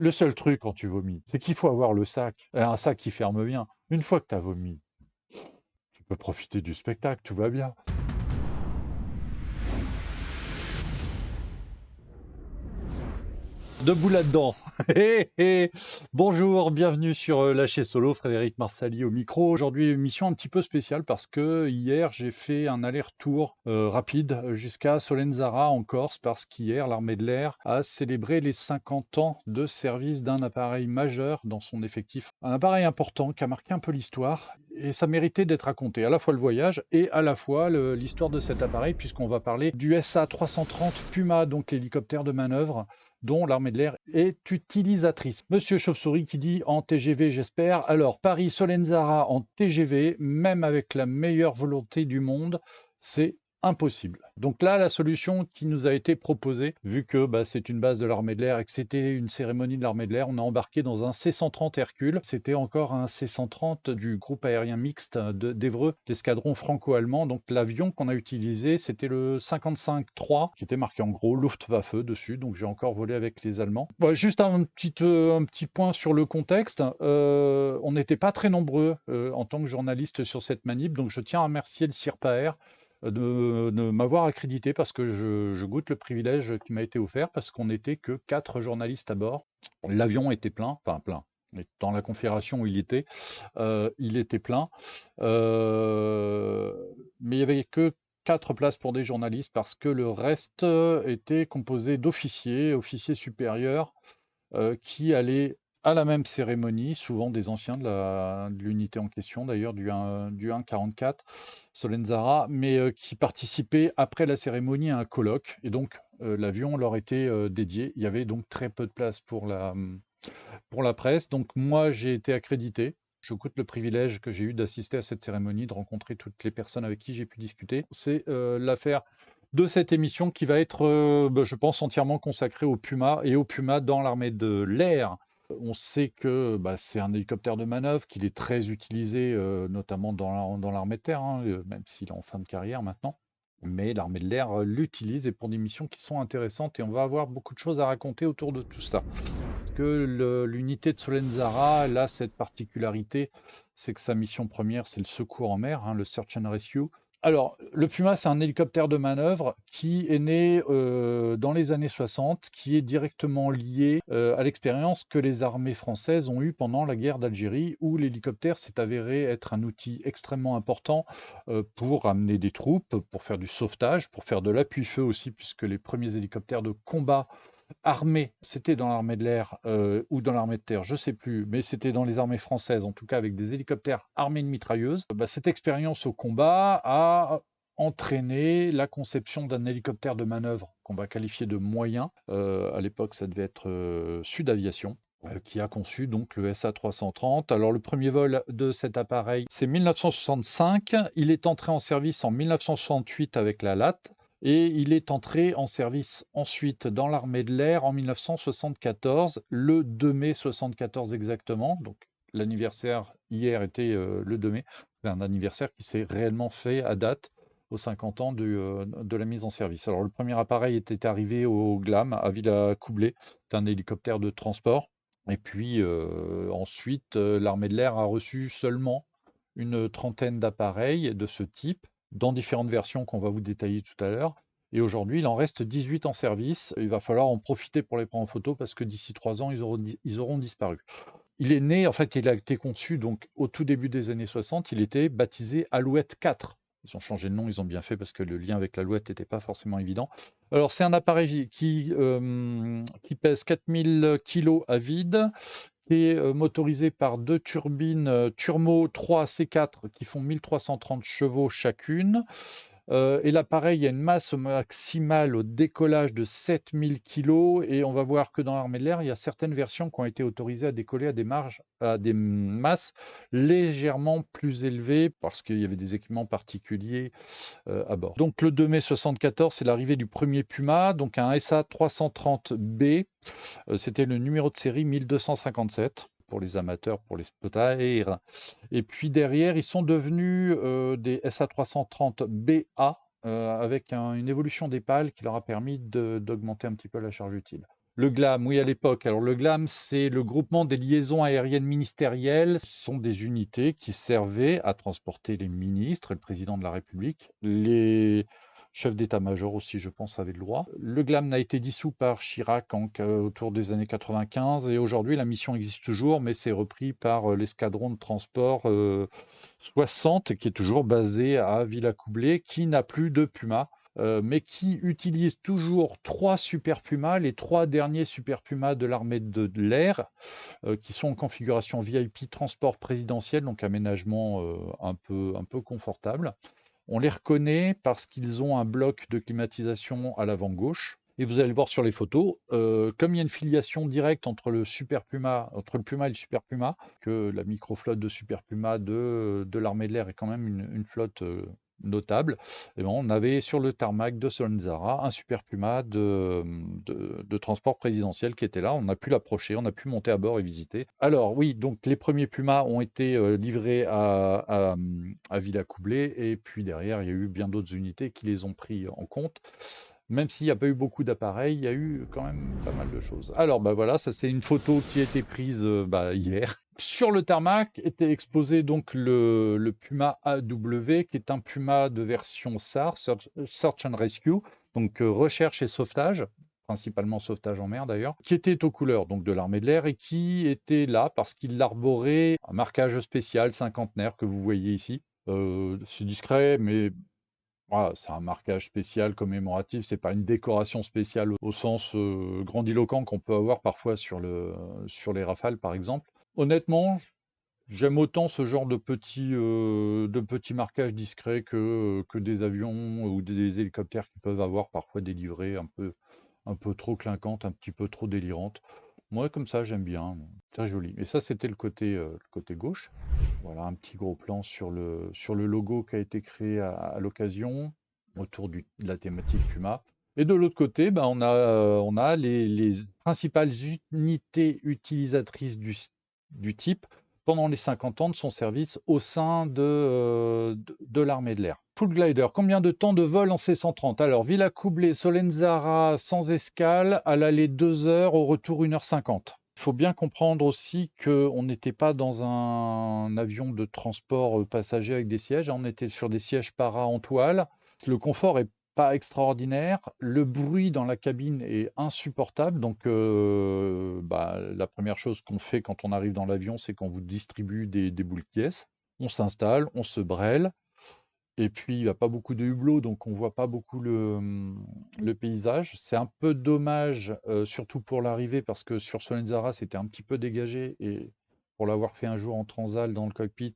Le seul truc quand tu vomis, c'est qu'il faut avoir le sac, un sac qui ferme bien. Une fois que tu as vomi, tu peux profiter du spectacle, tout va bien. Debout là-dedans. Hé, hé. Bonjour, bienvenue sur Lâcher Solo, Frédéric Marsali au micro. Aujourd'hui, émission un petit peu spéciale parce que hier, j'ai fait un aller-retour rapide jusqu'à Solenzara en Corse parce qu'hier, l'armée de l'air a célébré les 50 ans de service d'un appareil majeur dans son effectif. Un appareil important qui a marqué un peu l'histoire et ça méritait d'être raconté, à la fois le voyage et à la fois l'histoire de cet appareil puisqu'on va parler du SA-330 Puma, donc l'hélicoptère de manœuvre dont l'armée de l'air est utilisatrice. Monsieur Chauve-souris qui dit en TGV, j'espère. Alors, Paris-Solenzara en TGV, même avec la meilleure volonté du monde, c'est impossible. Donc là, la solution qui nous a été proposée, vu que c'est une base de l'armée de l'air et que c'était une cérémonie de l'armée de l'air, on a embarqué dans un C-130 Hercule. C'était encore un C-130 du groupe aérien mixte d'Evreux, l'escadron franco-allemand. Donc l'avion qu'on a utilisé, c'était le 55-3, qui était marqué en gros Luftwaffe dessus. Donc j'ai encore volé avec les Allemands. Bon, juste un petit point sur le contexte. On n'était pas très nombreux en tant que journaliste sur cette manip. Donc je tiens à remercier le CIRPAER de m'avoir accrédité parce que je goûte le privilège qui m'a été offert parce qu'on n'était que 4 journalistes à bord. L'avion était plein, enfin plein. Mais dans la configuration où il était plein. Mais il n'y avait que 4 places pour des journalistes parce que le reste était composé d'officiers, officiers supérieurs, qui allaient à la même cérémonie, souvent des anciens de l'unité en question, d'ailleurs du 144 Solenzara, mais qui participaient après la cérémonie à un colloque. Et donc, l'avion leur était dédié. Il y avait donc très peu de place pour la presse. Donc, moi, j'ai été accrédité. Je goûte le privilège que j'ai eu d'assister à cette cérémonie, de rencontrer toutes les personnes avec qui j'ai pu discuter. C'est l'affaire de cette émission qui va être, je pense, entièrement consacrée au Puma et au Puma dans l'armée de l'air. On sait que c'est un hélicoptère de manœuvre, qu'il est très utilisé, notamment dans l'armée de terre, hein, même s'il est en fin de carrière maintenant. Mais l'armée de l'air l'utilise et pour des missions qui sont intéressantes et on va avoir beaucoup de choses à raconter autour de tout ça. Parce que l'unité de Solenzara, elle a cette particularité, c'est que sa mission première, c'est le secours en mer, hein, le Search and Rescue. Alors, le Puma, c'est un hélicoptère de manœuvre qui est né dans les années 60, qui est directement lié à l'expérience que les armées françaises ont eue pendant la guerre d'Algérie, où l'hélicoptère s'est avéré être un outil extrêmement important pour amener des troupes, pour faire du sauvetage, pour faire de l'appui-feu aussi, puisque les premiers hélicoptères de combat armée, c'était dans l'armée de l'air ou dans l'armée de terre, je ne sais plus, mais c'était dans les armées françaises, en tout cas avec des hélicoptères armés de mitrailleuses. Cette expérience au combat a entraîné la conception d'un hélicoptère de manœuvre qu'on va qualifier de moyen. À l'époque, ça devait être Sud Aviation. Qui a conçu donc le SA-330. Alors le premier vol de cet appareil, c'est 1965. Il est entré en service en 1968 avec la LAT. Et il est entré en service ensuite dans l'armée de l'air en 1974, le 2 mai 74 exactement. Donc l'anniversaire hier était le 2 mai. C'est un anniversaire qui s'est réellement fait à date aux 50 ans de la mise en service. Alors le premier appareil était arrivé au GLAM à Villa-Coublay. C'est un hélicoptère de transport. Et puis ensuite, l'armée de l'air a reçu seulement une trentaine d'appareils de ce type dans différentes versions qu'on va vous détailler tout à l'heure. Et aujourd'hui, il en reste 18 en service. Il va falloir en profiter pour les prendre en photo parce que d'ici 3 ans, ils auront disparu. Il est né, en fait, il a été conçu donc au tout début des années 60. Il était baptisé Alouette 4. Ils ont changé de nom, ils ont bien fait parce que le lien avec l'Alouette n'était pas forcément évident. Alors, c'est un appareil qui pèse 4000 kg à vide, qui est motorisé par 2 turbines Turmo 3 C4 qui font 1330 chevaux chacune. Et l'appareil a une masse maximale au décollage de 7000 kg et on va voir que dans l'armée de l'air, il y a certaines versions qui ont été autorisées à décoller à des masses légèrement plus élevées parce qu'il y avait des équipements particuliers à bord. Donc le 2 mai 74, c'est l'arrivée du premier Puma, donc un SA 330B. C'était le numéro de série 1257 pour les amateurs, pour les spotters. Et puis derrière, ils sont devenus des SA330BA avec une évolution des pales qui leur a permis d'augmenter un petit peu la charge utile. Le GLAM, oui, à l'époque. Alors le GLAM, c'est le groupement des liaisons aériennes ministérielles. Ce sont des unités qui servaient à transporter les ministres et le président de la République. Les chefs d'état-major aussi, je pense, avaient le droit. Le GLAM a été dissous par Chirac autour des années 95 et aujourd'hui, la mission existe toujours, mais c'est repris par l'escadron de transport 60 qui est toujours basé à Villacoublay, qui n'a plus de Puma. Mais qui utilise toujours 3 Super Puma, les 3 derniers Super Puma de l'armée de l'air, qui sont en configuration VIP transport présidentiel, donc aménagement un peu confortable. On les reconnaît parce qu'ils ont un bloc de climatisation à l'avant gauche. Et vous allez le voir sur les photos, comme il y a une filiation directe entre le Super Puma, entre le Puma et le Super Puma, que la micro-flotte de Super Puma de l'armée de l'air est quand même une flotte notable. Et ben, on avait sur le tarmac de Solenzara un Super Puma de transport présidentiel qui était là. On a pu l'approcher, on a pu monter à bord et visiter. Alors oui, donc les premiers Pumas ont été livrés à Villacoublay et puis derrière, il y a eu bien d'autres unités qui les ont pris en compte. Même s'il n'y a pas eu beaucoup d'appareils, il y a eu quand même pas mal de choses. Alors, bah voilà, ça c'est une photo qui a été prise hier. Sur le tarmac était exposé donc le Puma AW, qui est un Puma de version SAR, Search and Rescue, donc recherche et sauvetage, principalement sauvetage en mer d'ailleurs, qui était aux couleurs donc de l'armée de l'air et qui était là parce qu'il arborait un marquage spécial cinquantenaire que vous voyez ici. C'est discret, mais voilà, c'est un marquage spécial commémoratif, c'est pas une décoration spéciale au sens grandiloquent qu'on peut avoir parfois sur les Rafales, par exemple. Honnêtement, j'aime autant ce genre de petits marquages discrets que des avions ou des hélicoptères qui peuvent avoir parfois des livrées un peu trop clinquantes, un petit peu trop délirantes. Moi, comme ça, j'aime bien, très joli. Et ça, c'était le côté gauche. Voilà un petit gros plan sur le logo qui a été créé à l'occasion, autour de la thématique Puma. Et de l'autre côté, ben, on a les principales unités utilisatrices du type pendant les 50 ans de son service au sein de l'armée de l'air. Full Glider, combien de temps de vol en C-130? Alors, Villacoublay, Solenzara sans escale, à l'aller 2 heures, au retour 1h50. Il faut bien comprendre aussi qu'on n'était pas dans un avion de transport passager avec des sièges, on était sur des sièges para en toile. Le confort est pas extraordinaire, le bruit dans la cabine est insupportable, donc la première chose qu'on fait quand on arrive dans l'avion, c'est qu'on vous distribue des boules qui pièces. On s'installe, on se brêle, et puis il n'y a pas beaucoup de hublots, donc on voit pas beaucoup le paysage. C'est un peu dommage, surtout pour l'arrivée, parce que sur Solenzara, c'était un petit peu dégagé, et pour l'avoir fait un jour en transal dans le cockpit,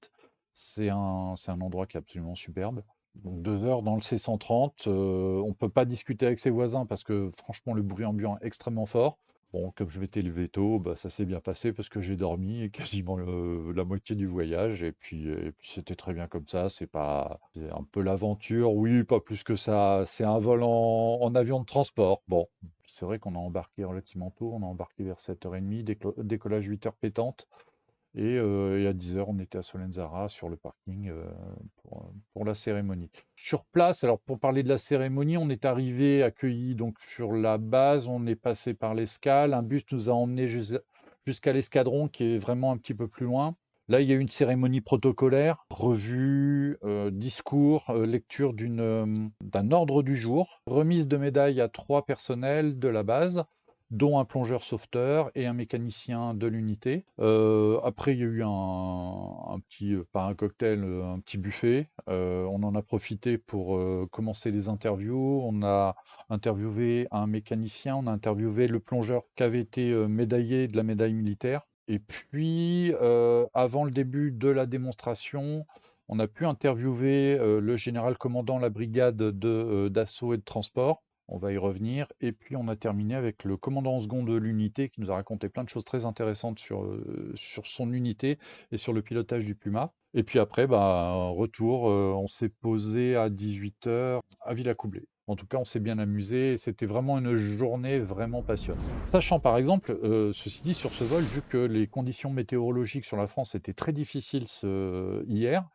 c'est un endroit qui est absolument superbe. Donc 2 heures dans le C-130, on ne peut pas discuter avec ses voisins parce que franchement, le bruit ambiant est extrêmement fort. Bon, comme je m'étais levé tôt, bah, ça s'est bien passé parce que j'ai dormi quasiment la moitié du voyage et puis c'était très bien comme ça. C'est un peu l'aventure, oui, pas plus que ça. C'est un vol en avion de transport. Bon, c'est vrai qu'on a embarqué relativement tôt, on a embarqué vers 7h30, décollage 8h pétante. Et à 10 heures, on était à Solenzara sur le parking pour la cérémonie. Sur place, alors pour parler de la cérémonie, on est arrivé accueilli donc sur la base, on est passé par l'escale, un bus nous a emmenés jusqu'à l'escadron qui est vraiment un petit peu plus loin. Là, il y a eu une cérémonie protocolaire, revue, discours, lecture d'un ordre du jour, remise de médailles à 3 personnels de la base, dont un plongeur sauveteur et un mécanicien de l'unité. Après, il y a eu un petit, pas un cocktail, un petit buffet. On en a profité pour commencer les interviews. On a interviewé un mécanicien, on a interviewé le plongeur qui avait été médaillé de la médaille militaire. Et puis, avant le début de la démonstration, on a pu interviewer le général commandant la brigade d'assaut et de transport. On va y revenir. Et puis, on a terminé avec le commandant en second de l'unité qui nous a raconté plein de choses très intéressantes sur son unité et sur le pilotage du Puma. Et puis après, retour, on s'est posé à 18 heures à Villacoublay. En tout cas, on s'est bien amusé. C'était vraiment une journée vraiment passionnante. Sachant par exemple, ceci dit, sur ce vol, vu que les conditions météorologiques sur la France étaient très difficiles hier,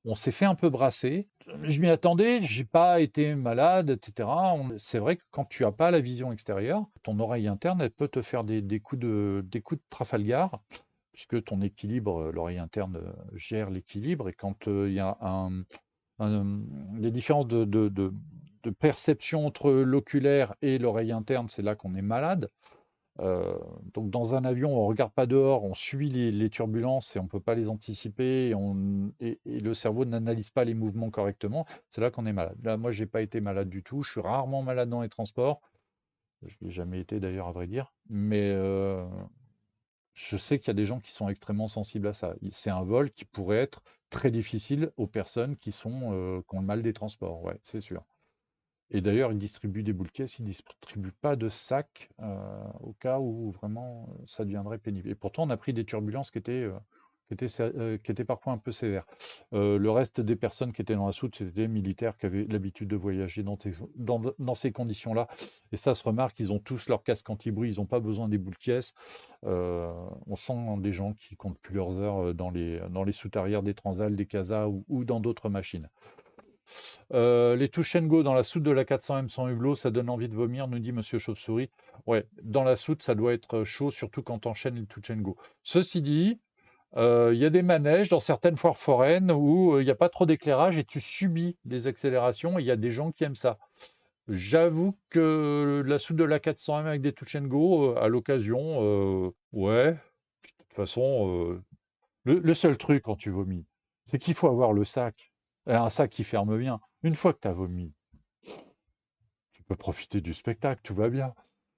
On s'est fait un peu brasser. Je m'y attendais, j'ai pas été malade, et cetera. C'est vrai que quand tu as pas la vision extérieure, ton oreille interne, elle peut te faire des coups de Trafalgar, puisque ton équilibre, l'oreille interne, gère l'équilibre et quand, il y a les différences de perception entre l'oculaire et l'oreille interne, c'est là qu'on est malade. Heu, donc dans un avion, on regarde pas dehors, on suit les turbulences et on peut pas les anticiper et le cerveau n'analyse pas les mouvements correctement. C'est là qu'on est malade. Là, moi, j'ai pas été malade du tout. Je suis rarement malade dans les transports. Je l'ai jamais été d'ailleurs, à vrai dire. Mais, je sais qu'il y a des gens qui sont extrêmement sensibles à ça. C'est un vol qui pourrait être très difficile aux personnes qui ont le mal des transports. Ouais, c'est sûr. Et d'ailleurs, ils distribuent des boules caisses, ils distribuent pas de sacs, au cas où vraiment, ça deviendrait pénible. Et pourtant, on a pris des turbulences qui étaient parfois un peu sévères. Le reste des personnes qui étaient dans la soute, c'était des militaires qui avaient l'habitude de voyager dans ces conditions-là. Et ça se remarque, ils ont tous leur casque anti-bruit, ils ont pas besoin des boules caisses. Heu, on sent des gens qui comptent plus leurs heures, dans les soutes arrière des Transal, des CASA ou dans d'autres machines. Les touch and go dans la soute de la 400M sans hublot, ça donne envie de vomir, nous dit Monsieur Chauve-souris. Ouais, dans la soute, ça doit être chaud, surtout quand tu enchaînes les touch and go. Ceci dit, il y a des manèges dans certaines foires foraines où il n'y a pas trop d'éclairage et tu subis des accélérations et il y a des gens qui aiment ça. J'avoue que la soute de la 400M avec des touch and go, à l'occasion, ouais. De toute façon, le seul truc quand tu vomis, c'est qu'il faut avoir le sac. Et un sac qui ferme bien. Une fois que tu as vomi, tu peux profiter du spectacle, tout va bien.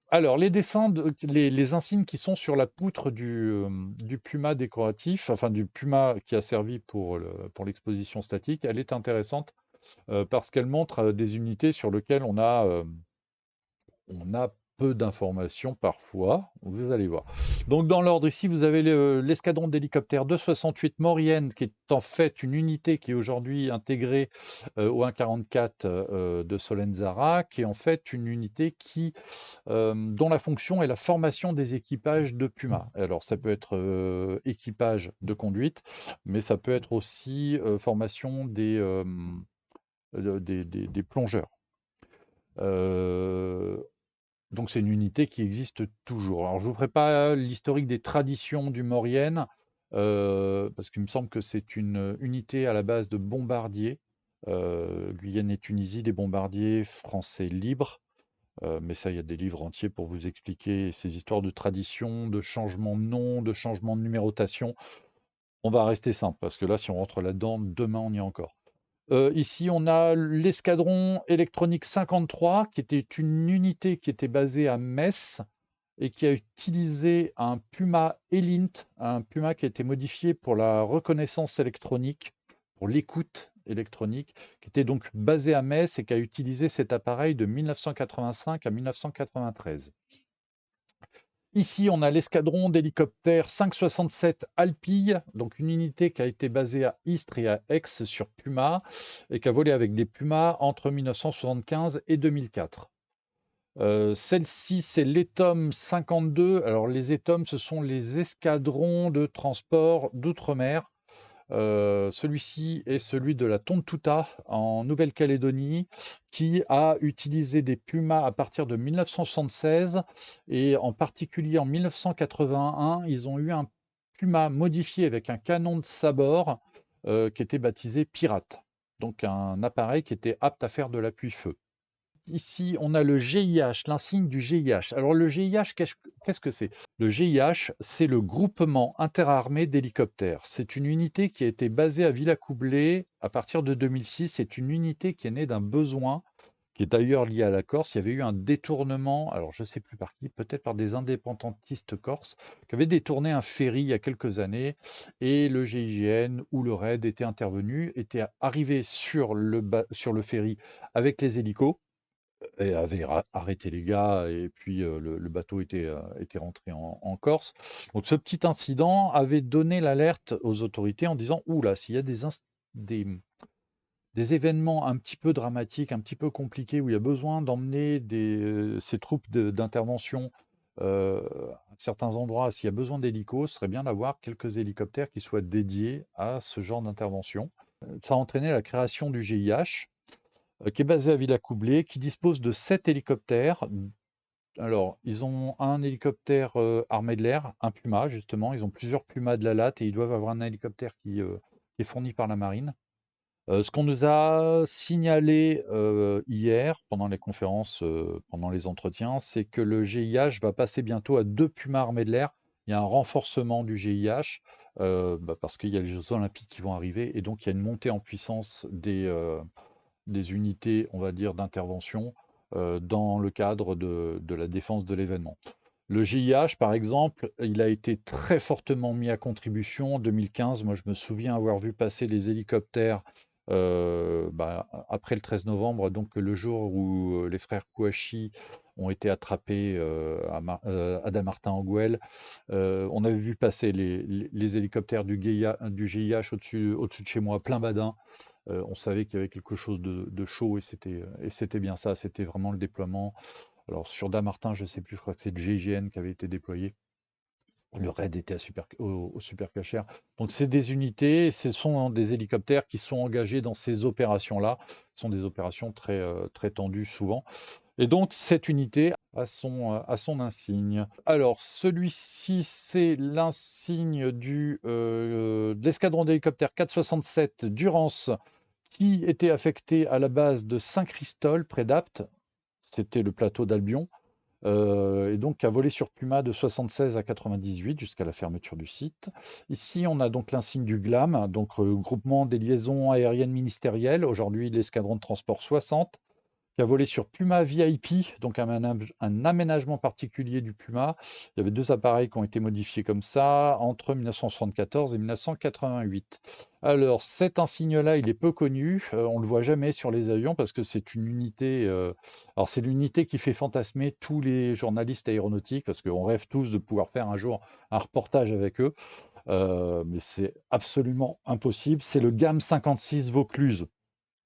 Alors, les dessins, les insignes qui sont sur la poutre du puma décoratif, enfin du puma qui a servi pour l'exposition statique, elle est intéressante parce qu'elle montre des unités sur lesquelles on a peu d'informations parfois, vous allez voir. Donc dans l'ordre ici, vous avez l'escadron d'hélicoptères 268 Maurienne, qui est en fait une unité qui est aujourd'hui intégrée au 144 de Solenzara, qui est en fait une unité dont la fonction est la formation des équipages de Puma. Alors ça peut être équipage de conduite, mais ça peut être aussi formation des plongeurs. Euh, donc c'est une unité qui existe toujours. Alors je ne vous ferai pas l'historique des traditions du Maurienne, parce qu'il me semble que c'est une unité à la base de bombardiers, Guyane et Tunisie, des bombardiers français libres. Mais ça, il y a des livres entiers pour vous expliquer ces histoires de tradition, de changement de nom, de changement de numérotation. On va rester simple, parce que là, si on rentre là-dedans, demain, on y est encore. Ici, on a l'escadron électronique 53, qui était une unité qui était basée à Metz et qui a utilisé un Puma Elint, un Puma qui a été modifié pour la reconnaissance électronique, pour l'écoute électronique, qui était donc basé à Metz et qui a utilisé cet appareil de 1985 à 1993. Ici, on a l'escadron d'hélicoptères 567 Alpille, donc une unité qui a été basée à Istres et à Aix sur Puma et qui a volé avec des Pumas entre 1975 et 2004. Celle-ci, c'est l'ETOM 52. Alors, les ETOM, ce sont les escadrons de transport d'outre-mer. Celui-ci est celui de la Tontouta en Nouvelle-Calédonie, qui a utilisé des Pumas à partir de 1976 et en particulier en 1981, ils ont eu un Puma modifié avec un canon de sabord qui était baptisé Pirate. Donc un appareil qui était apte à faire de l'appui-feu. Ici, on a le GIH, l'insigne du GIH. Alors le GIH, qu'est-ce que c'est? Le GIH, c'est le groupement interarmé d'hélicoptères. C'est une unité qui a été basée à Villacoublay à partir de 2006. C'est une unité qui est née d'un besoin, qui est d'ailleurs lié à la Corse. Il y avait eu un détournement, alors je ne sais plus par qui, peut-être par des indépendantistes corses, qui avaient détourné un ferry il y a quelques années. Et le GIGN ou le RAID était intervenu, était arrivé sur le ferry avec les hélicos et avait arrêté les gars et puis le bateau était rentré en Corse. Donc ce petit incident avait donné l'alerte aux autorités en disant: «Ouh là, s'il y a des des événements un petit peu dramatiques, un petit peu compliqués, où il y a besoin d'emmener ces troupes d'intervention à certains endroits, s'il y a besoin d'hélicos, ce serait bien d'avoir quelques hélicoptères qui soient dédiés à ce genre d'intervention». Ça a entraîné la création du GIH, qui est basé à Villacoublay, qui dispose de 7 hélicoptères. Alors, ils ont un hélicoptère armée de l'air, un Puma justement. Ils ont plusieurs Pumas de la LAT et ils doivent avoir un hélicoptère qui est fourni par la marine. Ce qu'on nous a signalé hier pendant les conférences, pendant les entretiens, c'est que le GIH va passer bientôt à 2 Pumas armés de l'air. Il y a un renforcement du GIH parce qu'il y a les Jeux Olympiques qui vont arriver et donc il y a une montée en puissance des unités, on va dire, d'intervention dans le cadre de la défense de l'événement. Le GIH, par exemple, il a été très fortement mis à contribution en 2015. Moi, je me souviens avoir vu passer les hélicoptères après le 13 novembre, donc le jour où les frères Kouachi ont été attrapés à Damartin-en-Gouel. On avait vu passer les hélicoptères du GIH au-dessus de chez moi, plein badin. On savait qu'il y avait quelque chose de chaud et c'était bien ça, c'était vraiment le déploiement. Alors sur Damartin, je ne sais plus, je crois que c'est le GIGN qui avait été déployé. Le raid était au Super Cacher. Donc c'est des unités, ce sont des hélicoptères qui sont engagés dans ces opérations-là. Ce sont des opérations très tendues souvent. Et donc cette unité a son insigne. Alors celui-ci, c'est l'insigne de l'escadron d'hélicoptères 467 Durance qui était affecté à la base de Saint-Christol, près d'Apt. C'était le plateau d'Albion. Et donc a volé sur Puma de 76 à 98 jusqu'à la fermeture du site. Ici, on a donc l'insigne du GLAM, donc groupement des liaisons aériennes ministérielles, aujourd'hui l'escadron de transport 60, qui a volé sur Puma VIP, donc un aménagement particulier du Puma. Il y avait 2 appareils qui ont été modifiés comme ça entre 1974 et 1988. Alors, cet insigne-là, il est peu connu. On ne le voit jamais sur les avions parce que c'est une unité. Alors, c'est l'unité qui fait fantasmer tous les journalistes aéronautiques parce qu'on rêve tous de pouvoir faire un jour un reportage avec eux. Mais c'est absolument impossible. C'est le GAM 56 Vaucluse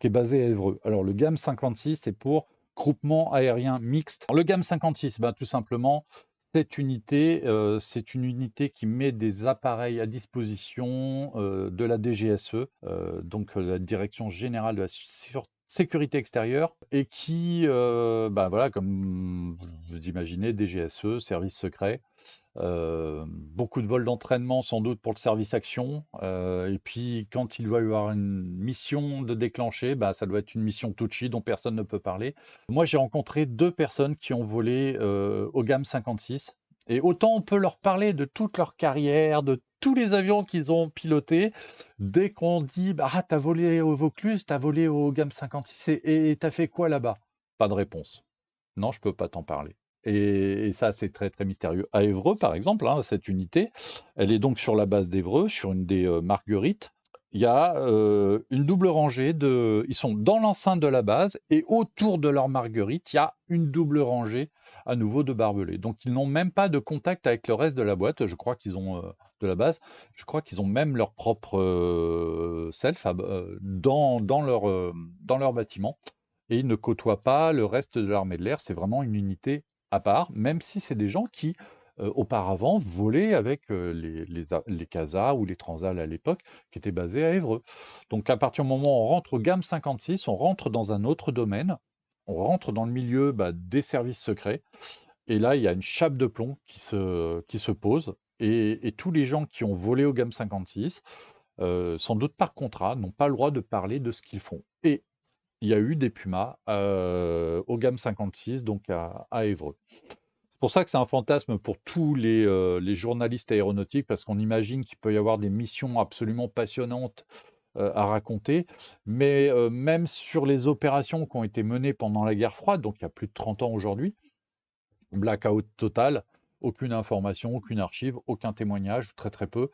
qui est basé à Évreux. Alors le GAM 56, c'est pour groupement aérien mixte. Le GAM 56, tout simplement, c'est une unité qui met des appareils à disposition de la DGSE, donc la Direction Générale de la Sécurité Extérieure, et qui, voilà, comme vous imaginez, DGSE, service secret, beaucoup de vols d'entraînement sans doute pour le service action. Et puis quand il doit y avoir une mission de déclencher, ça doit être une mission touchy dont personne ne peut parler. Moi, j'ai rencontré 2 personnes qui ont volé au GAM 56. Et autant on peut leur parler de toute leur carrière, de tous les avions qu'ils ont pilotés, dès qu'on dit t'as volé au Vaucluse, t'as volé au GAM 56 et t'as fait quoi là-bas? Pas de réponse. Non, je peux pas t'en parler. Et ça, c'est très, très mystérieux. À Évreux, par exemple, cette unité, elle est donc sur la base d'Évreux, sur une des Marguerites. Il y a une double rangée de. Ils sont dans l'enceinte de la base et autour de leur Marguerite, il y a une double rangée à nouveau de barbelés. Donc ils n'ont même pas de contact avec le reste de la boîte. Je crois qu'ils ont de la base. Je crois qu'ils ont même leur propre self dans leur bâtiment et ils ne côtoient pas le reste de l'armée de l'air. C'est vraiment une unité à part, même si c'est des gens qui, auparavant, volaient avec les CASA ou les Transal à l'époque, qui étaient basés à Évreux. Donc à partir du moment où on rentre au GAM 56, on rentre dans un autre domaine, on rentre dans le milieu des services secrets, et là, il y a une chape de plomb qui se pose, et tous les gens qui ont volé au GAM 56, sans doute par contrat, n'ont pas le droit de parler de ce qu'ils font. Et il y a eu des Pumas au GAM 56, donc à Évreux. C'est pour ça que c'est un fantasme pour tous les journalistes aéronautiques, parce qu'on imagine qu'il peut y avoir des missions absolument passionnantes à raconter. Mais même sur les opérations qui ont été menées pendant la guerre froide, donc il y a plus de 30 ans aujourd'hui, blackout total, aucune information, aucune archive, aucun témoignage, très très peu.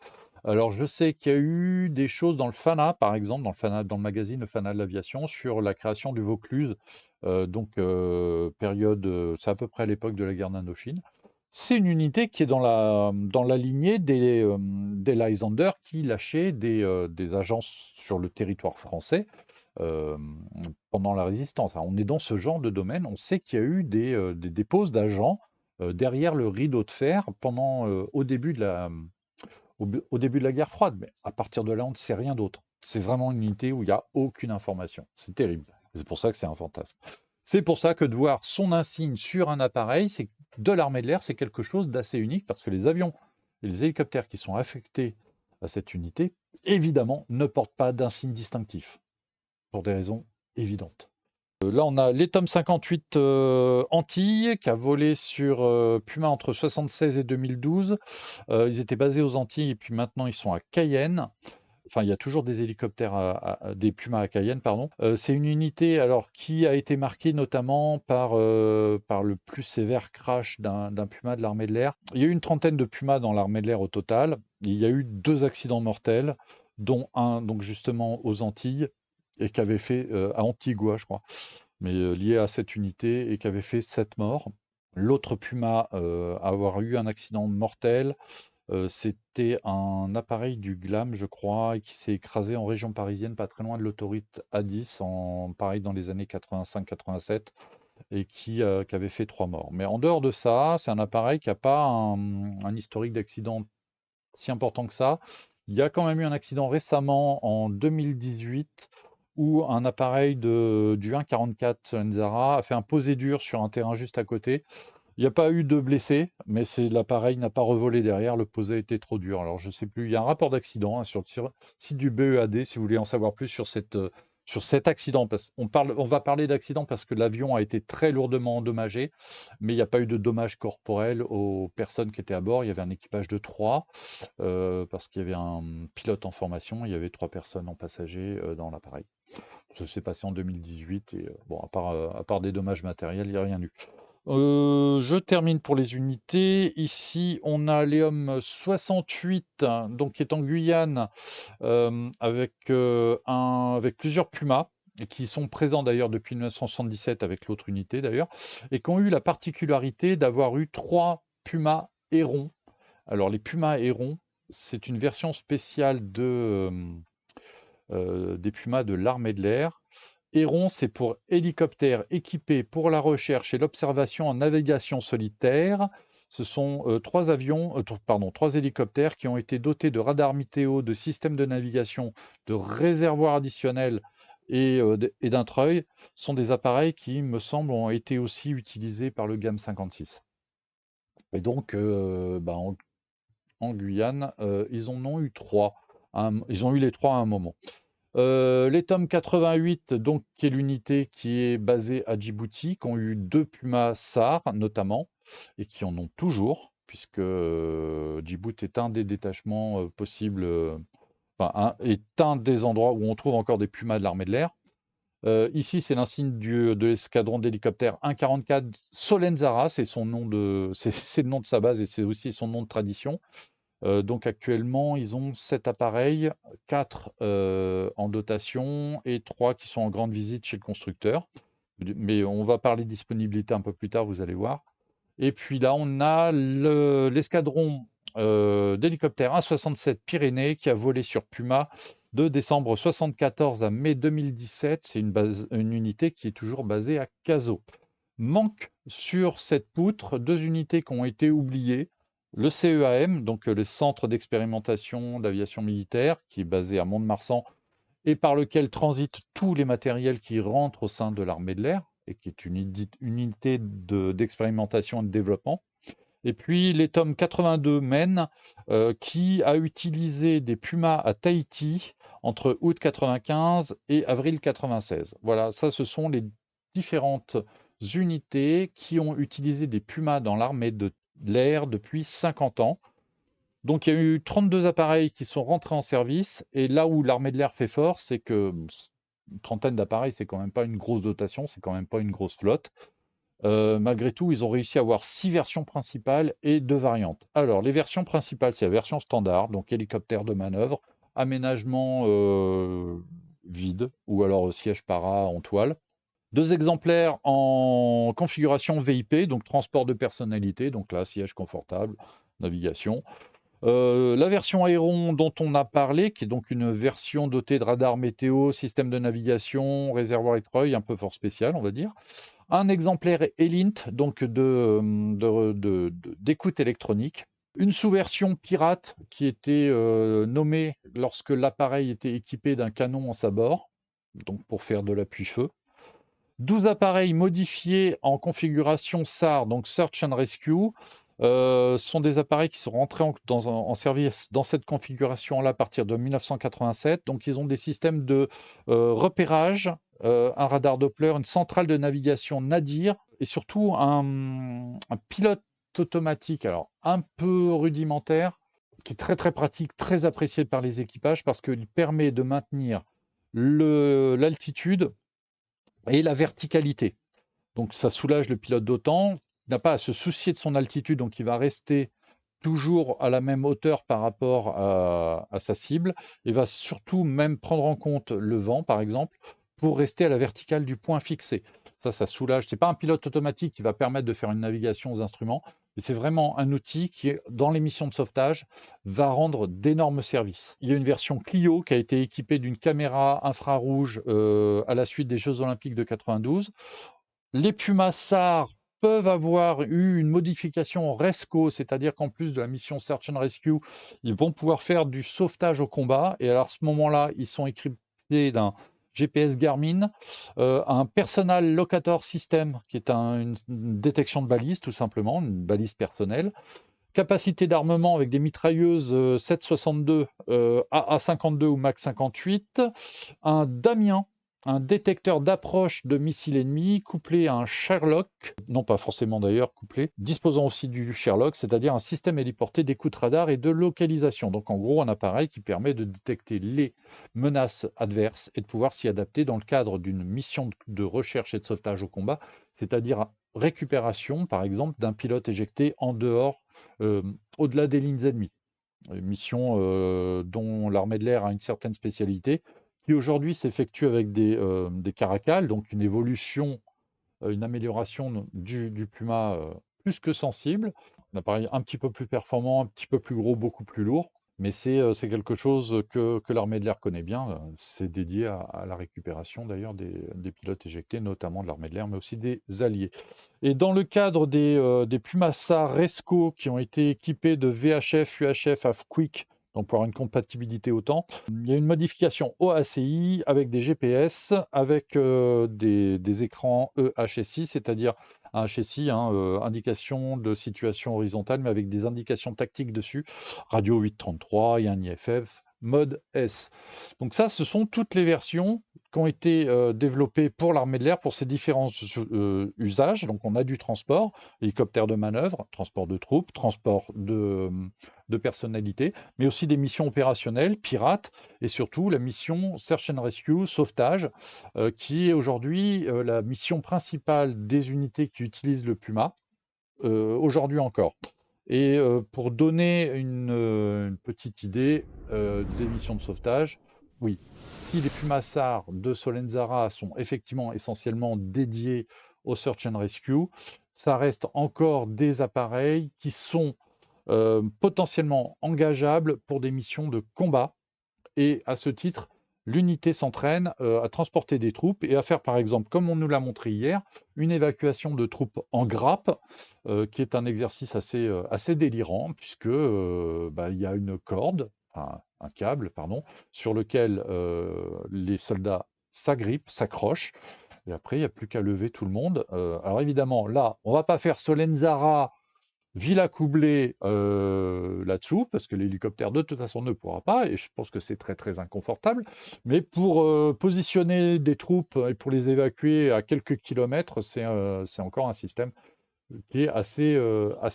Alors je sais qu'il y a eu des choses dans le FANA, par exemple, dans le magazine Le FANA de l'aviation, sur la création du Vaucluse, période, c'est à peu près à l'époque de la guerre d'Indochine. C'est une unité qui est dans la lignée des Lysander qui lâchaient des agences sur le territoire français euh, pendant la résistance. Alors, on est dans ce genre de domaine. On sait qu'il y a eu des déposes d'agents derrière le rideau de fer au début de la guerre froide. Mais à partir de là, on ne sait rien d'autre. C'est vraiment une unité où il n'y a aucune information. C'est terrible. C'est pour ça que c'est un fantasme. C'est pour ça que de voir son insigne sur un appareil, c'est de l'armée de l'air, c'est quelque chose d'assez unique parce que les avions et les hélicoptères qui sont affectés à cette unité, évidemment, ne portent pas d'insigne distinctif pour des raisons évidentes. Là, on a l'Etom 58 Antilles qui a volé sur Puma entre 1976 et 2012. Ils étaient basés aux Antilles et puis maintenant ils sont à Cayenne. Enfin, il y a toujours des hélicoptères, des Pumas à Cayenne, pardon. C'est une unité alors, qui a été marquée notamment par le plus sévère crash d'un Puma de l'armée de l'air. Il y a eu une trentaine de Pumas dans l'armée de l'air au total. Il y a eu 2 accidents mortels, dont un donc justement aux Antilles et qui avait fait à Antigua, je crois, mais lié à cette unité et qui avait fait 7 morts. L'autre Puma à avoir eu un accident mortel, c'était un appareil du GLAM, je crois, et qui s'est écrasé en région parisienne, pas très loin de l'autoroute A10, pareil dans les années 85-87, et qui avait fait 3 morts. Mais en dehors de ça, c'est un appareil qui n'a pas un historique d'accident si important que ça. Il y a quand même eu un accident récemment, en 2018, où un appareil du 1,44 Nzara a fait un posé dur sur un terrain juste à côté. Il n'y a pas eu de blessés, mais l'appareil n'a pas revolé derrière, le posé était trop dur. Alors je ne sais plus, il y a un rapport d'accident sur le site du BEAD, si vous voulez en savoir plus sur cet accident. On va parler d'accident parce que l'avion a été très lourdement endommagé, mais il n'y a pas eu de dommages corporels aux personnes qui étaient à bord. Il y avait un équipage de 3, parce qu'il y avait un pilote en formation, il y avait 3 personnes en passager dans l'appareil. Ça s'est passé en 2018 et bon, à part des dommages matériels, il n'y a rien eu. Je termine pour les unités. Ici, on a Léum 68, donc qui est en Guyane, avec plusieurs Pumas, et qui sont présents d'ailleurs depuis 1977 avec l'autre unité d'ailleurs, et qui ont eu la particularité d'avoir eu 3 Pumas Héron. Alors les Pumas Héron, c'est une version spéciale des Pumas de l'armée de l'air. Héron, c'est pour hélicoptère équipé pour la recherche et l'observation en navigation solitaire. Ce sont 3 hélicoptères qui ont été dotés de radars météo, de systèmes de navigation, de réservoirs additionnels et d'un treuil. Ce sont des appareils qui, me semble, ont été aussi utilisés par le GAM 56. Et donc, en Guyane, ils en ont eu 3. Ils ont eu les 3 à un moment. Les 88, donc, qui est l'unité qui est basée à Djibouti, qui ont eu 2 Pumas SAR notamment, et qui en ont toujours, puisque Djibouti est un des détachements possibles, est un des endroits où on trouve encore des Pumas de l'armée de l'air. Ici, c'est l'insigne de l'escadron d'hélicoptères 144 Solenzara, c'est c'est le nom de sa base et c'est aussi son nom de tradition. Donc actuellement, ils ont 7 appareils, 4 en dotation et 3 qui sont en grande visite chez le constructeur. Mais on va parler de disponibilité un peu plus tard, vous allez voir. Et puis là, on a l'escadron d'hélicoptères 167 Pyrénées qui a volé sur Puma de décembre 1974 à mai 2017. C'est une unité qui est toujours basée à Cazaux. Manque sur cette poutre 2 unités qui ont été oubliées. Le CEAM, donc le Centre d'expérimentation d'aviation militaire, qui est basé à Mont-de-Marsan et par lequel transitent tous les matériels qui rentrent au sein de l'armée de l'air, et qui est une unité d'expérimentation et de développement. Et puis l'Etom 82 Maine, qui a utilisé des Pumas à Tahiti entre août 95 et avril 96. Voilà, ça ce sont les différentes unités qui ont utilisé des Pumas dans l'armée de l'air depuis 50 ans. Donc il y a eu 32 appareils qui sont rentrés en service, et là où l'armée de l'air fait fort, c'est que une trentaine d'appareils, c'est quand même pas une grosse dotation, c'est quand même pas une grosse flotte. Malgré tout, ils ont réussi à avoir 6 versions principales et 2 variantes. Alors, les versions principales, c'est la version standard, donc hélicoptère de manœuvre, aménagement vide, ou alors siège para en toile. 2 exemplaires en configuration VIP, donc transport de personnalité, donc là, siège confortable, navigation. La version Aéron dont on a parlé, qui est donc une version dotée de radar météo, système de navigation, réservoir et treuil, un peu fort spécial, on va dire. Un exemplaire Elint, donc d'écoute électronique. Une sous-version pirate qui était nommée lorsque l'appareil était équipé d'un canon en sa bord, donc pour faire de l'appui-feu. 12 appareils modifiés en configuration SAR, donc Search and Rescue. Sont des appareils qui sont rentrés en service dans cette configuration-là à partir de 1987. Donc, ils ont des systèmes de repérage, un radar Doppler, une centrale de navigation Nadir et surtout un pilote automatique, alors un peu rudimentaire, qui est très très pratique, très apprécié par les équipages parce qu'il permet de maintenir l'altitude et la verticalité. Donc ça soulage le pilote d'autant, il n'a pas à se soucier de son altitude, donc il va rester toujours à la même hauteur par rapport à sa cible, et va surtout même prendre en compte le vent, par exemple, pour rester à la verticale du point fixé. Ça soulage. Ce n'est pas un pilote automatique qui va permettre de faire une navigation aux instruments, mais c'est vraiment un outil qui, dans les missions de sauvetage, va rendre d'énormes services. Il y a une version Clio qui a été équipée d'une caméra infrarouge à la suite des Jeux Olympiques de 92. Les Pumas SAR peuvent avoir eu une modification RESCO, c'est-à-dire qu'en plus de la mission Search and Rescue, ils vont pouvoir faire du sauvetage au combat. Et alors à ce moment-là, ils sont équipés d'un GPS Garmin, un Personal Locator System, qui est une détection de balise, tout simplement, une balise personnelle. Capacité d'armement avec des mitrailleuses 7,62 AA52 ou Mac 58, un Damien, un détecteur d'approche de missiles ennemis couplé à un Sherlock, non pas forcément d'ailleurs couplé, disposant aussi du Sherlock, c'est-à-dire un système héliporté d'écoute radar et de localisation. Donc en gros un appareil qui permet de détecter les menaces adverses et de pouvoir s'y adapter dans le cadre d'une mission de recherche et de sauvetage au combat, c'est-à-dire récupération par exemple d'un pilote éjecté en dehors, au-delà des lignes ennemies. Une mission dont l'armée de l'air a une certaine spécialité, qui aujourd'hui s'effectue avec des caracals, donc une évolution, une amélioration du Puma plus que sensible. Un appareil un petit peu plus performant, un petit peu plus gros, beaucoup plus lourd, mais c'est quelque chose que l'armée de l'air connaît bien. C'est dédié à la récupération d'ailleurs des pilotes éjectés, notamment de l'armée de l'air, mais aussi des alliés. Et dans le cadre des Puma SAR Resco qui ont été équipés de VHF, UHF, AFQuick, donc pour avoir une compatibilité autant, il y a une modification OACI avec des GPS, avec des écrans EHSI, c'est-à-dire un HSI, indication de situation horizontale, mais avec des indications tactiques dessus, radio 833, il y a un IFF, mode S. Donc ça, ce sont toutes les versions qui ont été développés pour l'armée de l'air pour ses différents usages. Donc on a du transport, hélicoptère de manœuvre, transport de troupes, transport de personnalités, mais aussi des missions opérationnelles, pirates, et surtout la mission Search and Rescue, sauvetage, qui est aujourd'hui la mission principale des unités qui utilisent le Puma, aujourd'hui encore. Et pour donner une petite idée des missions de sauvetage, oui, si les Puma SAR de Solenzara sont effectivement essentiellement dédiés au Search and Rescue, ça reste encore des appareils qui sont potentiellement engageables pour des missions de combat. Et à ce titre, l'unité s'entraîne à transporter des troupes et à faire, par exemple, comme on nous l'a montré hier, une évacuation de troupes en grappe, qui est un exercice assez délirant, puisque il y a une corde, enfin, un câble, pardon, sur lequel les soldats s'agrippent, s'accrochent, et après, il n'y a plus qu'à lever tout le monde. Alors évidemment, là, on ne va pas faire Solenzara Villa Coublé là-dessous, parce que l'hélicoptère de toute façon ne pourra pas, et je pense que c'est très très inconfortable. Mais pour positionner des troupes et pour les évacuer à quelques kilomètres, c'est encore un système qui est assez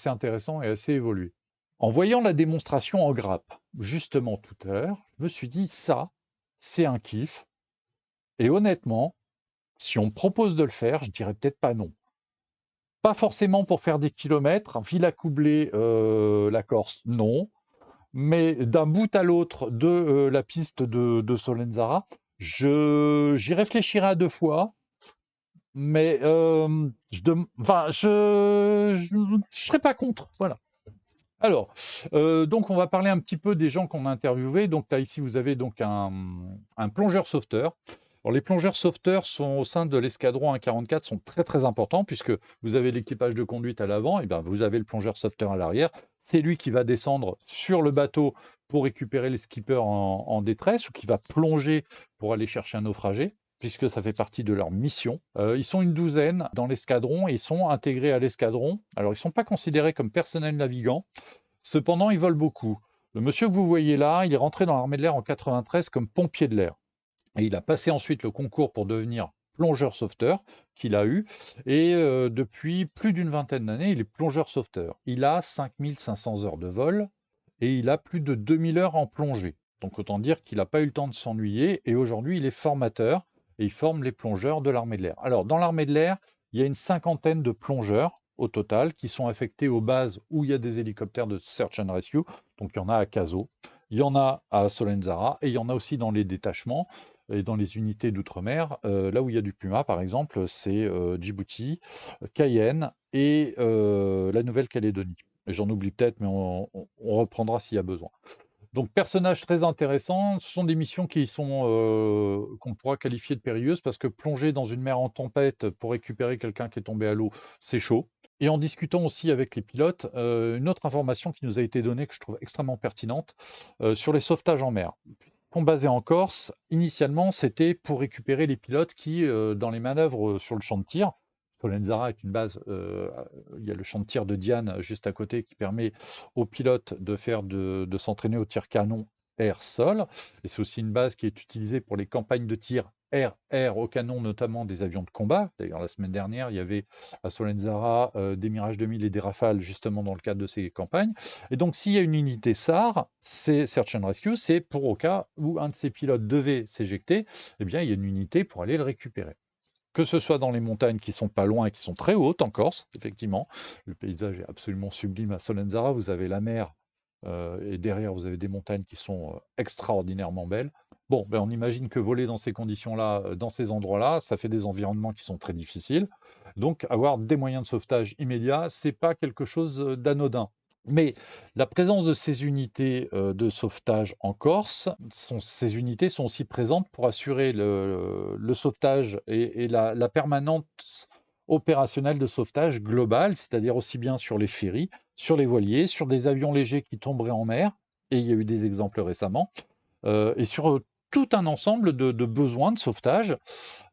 intéressant et assez évolué. En voyant la démonstration en grappe, justement tout à l'heure, je me suis dit, ça, c'est un kiff. Et honnêtement, si on me propose de le faire, je dirais peut-être pas non. Pas forcément pour faire des kilomètres. Villa Coublé, la Corse, non. Mais d'un bout à l'autre de la piste de Solenzara, j'y réfléchirai à 2 fois. Mais je ne serais pas contre. Voilà. Alors, donc on va parler un petit peu des gens qu'on a interviewés. Donc là, ici, vous avez donc un plongeur sauveteur Alors, les plongeurs sauveteurs sont au sein de l'escadron 144 sont très très importants puisque vous avez l'équipage de conduite à l'avant et ben vous avez le plongeur sauveteur à l'arrière. C'est lui qui va descendre sur le bateau pour récupérer les skippers en détresse ou qui va plonger pour aller chercher un naufragé puisque ça fait partie de leur mission. Ils sont une douzaine dans l'escadron et ils sont intégrés à l'escadron. Alors ils ne sont pas considérés comme personnel navigant, cependant ils volent beaucoup. Le monsieur que vous voyez là, il est rentré dans l'armée de l'air en 93 comme pompier de l'air. Et il a passé ensuite le concours pour devenir plongeur sauveteur, qu'il a eu. Et depuis plus d'une vingtaine d'années, il est plongeur sauveteur. Il a 5 500 heures de vol et il a plus de 2 000 heures en plongée. Donc autant dire qu'il n'a pas eu le temps de s'ennuyer. Et aujourd'hui, il est formateur et il forme les plongeurs de l'armée de l'air. Alors, dans l'armée de l'air, il y a une cinquantaine de plongeurs au total qui sont affectés aux bases où il y a des hélicoptères de Search and Rescue. Donc, il y en a à Caso, il y en a à Solenzara et il y en a aussi dans les détachements et dans les unités d'outre-mer. Là où il y a du Puma, par exemple, c'est Djibouti, Cayenne et la Nouvelle-Calédonie. J'en oublie peut-être, mais on reprendra s'il y a besoin. Donc, personnages très intéressants. Ce sont des missions qui sont qu'on pourra qualifier de périlleuses parce que plonger dans une mer en tempête pour récupérer quelqu'un qui est tombé à l'eau, c'est chaud. Et en discutant aussi avec les pilotes, une autre information qui nous a été donnée que je trouve extrêmement pertinente sur les sauvetages en mer. Sont basés en Corse, initialement, c'était pour récupérer les pilotes qui, dans les manœuvres sur le champ de tir, Solenzara est une base, il y a le champ de tir de Diane juste à côté qui permet aux pilotes de s'entraîner au tir canon air-sol. Et c'est aussi une base qui est utilisée pour les campagnes de tir air-air au canon, notamment des avions de combat. D'ailleurs, la semaine dernière, il y avait à Solenzara des Mirage 2000 et des Rafales, justement dans le cadre de ces campagnes. Et donc, s'il y a une unité SAR, c'est Search and Rescue, c'est pour au cas où un de ces pilotes devait s'éjecter, eh bien, il y a une unité pour aller le récupérer. Que ce soit dans les montagnes qui sont pas loin et qui sont très hautes en Corse, effectivement. Le paysage est absolument sublime à Solenzara. Vous avez la mer et derrière, vous avez des montagnes qui sont extraordinairement belles. Bon, ben, on imagine que voler dans ces conditions-là, dans ces endroits-là, ça fait des environnements qui sont très difficiles. Donc, avoir des moyens de sauvetage immédiats, c'est pas quelque chose d'anodin. Mais la présence de ces unités de sauvetage en Corse, ces unités sont aussi présentes pour assurer le sauvetage et la permanence opérationnelle de sauvetage global, c'est-à-dire aussi bien sur les ferries, sur les voiliers, sur des avions légers qui tomberaient en mer, et il y a eu des exemples récemment, et sur tout un ensemble de besoins de sauvetage.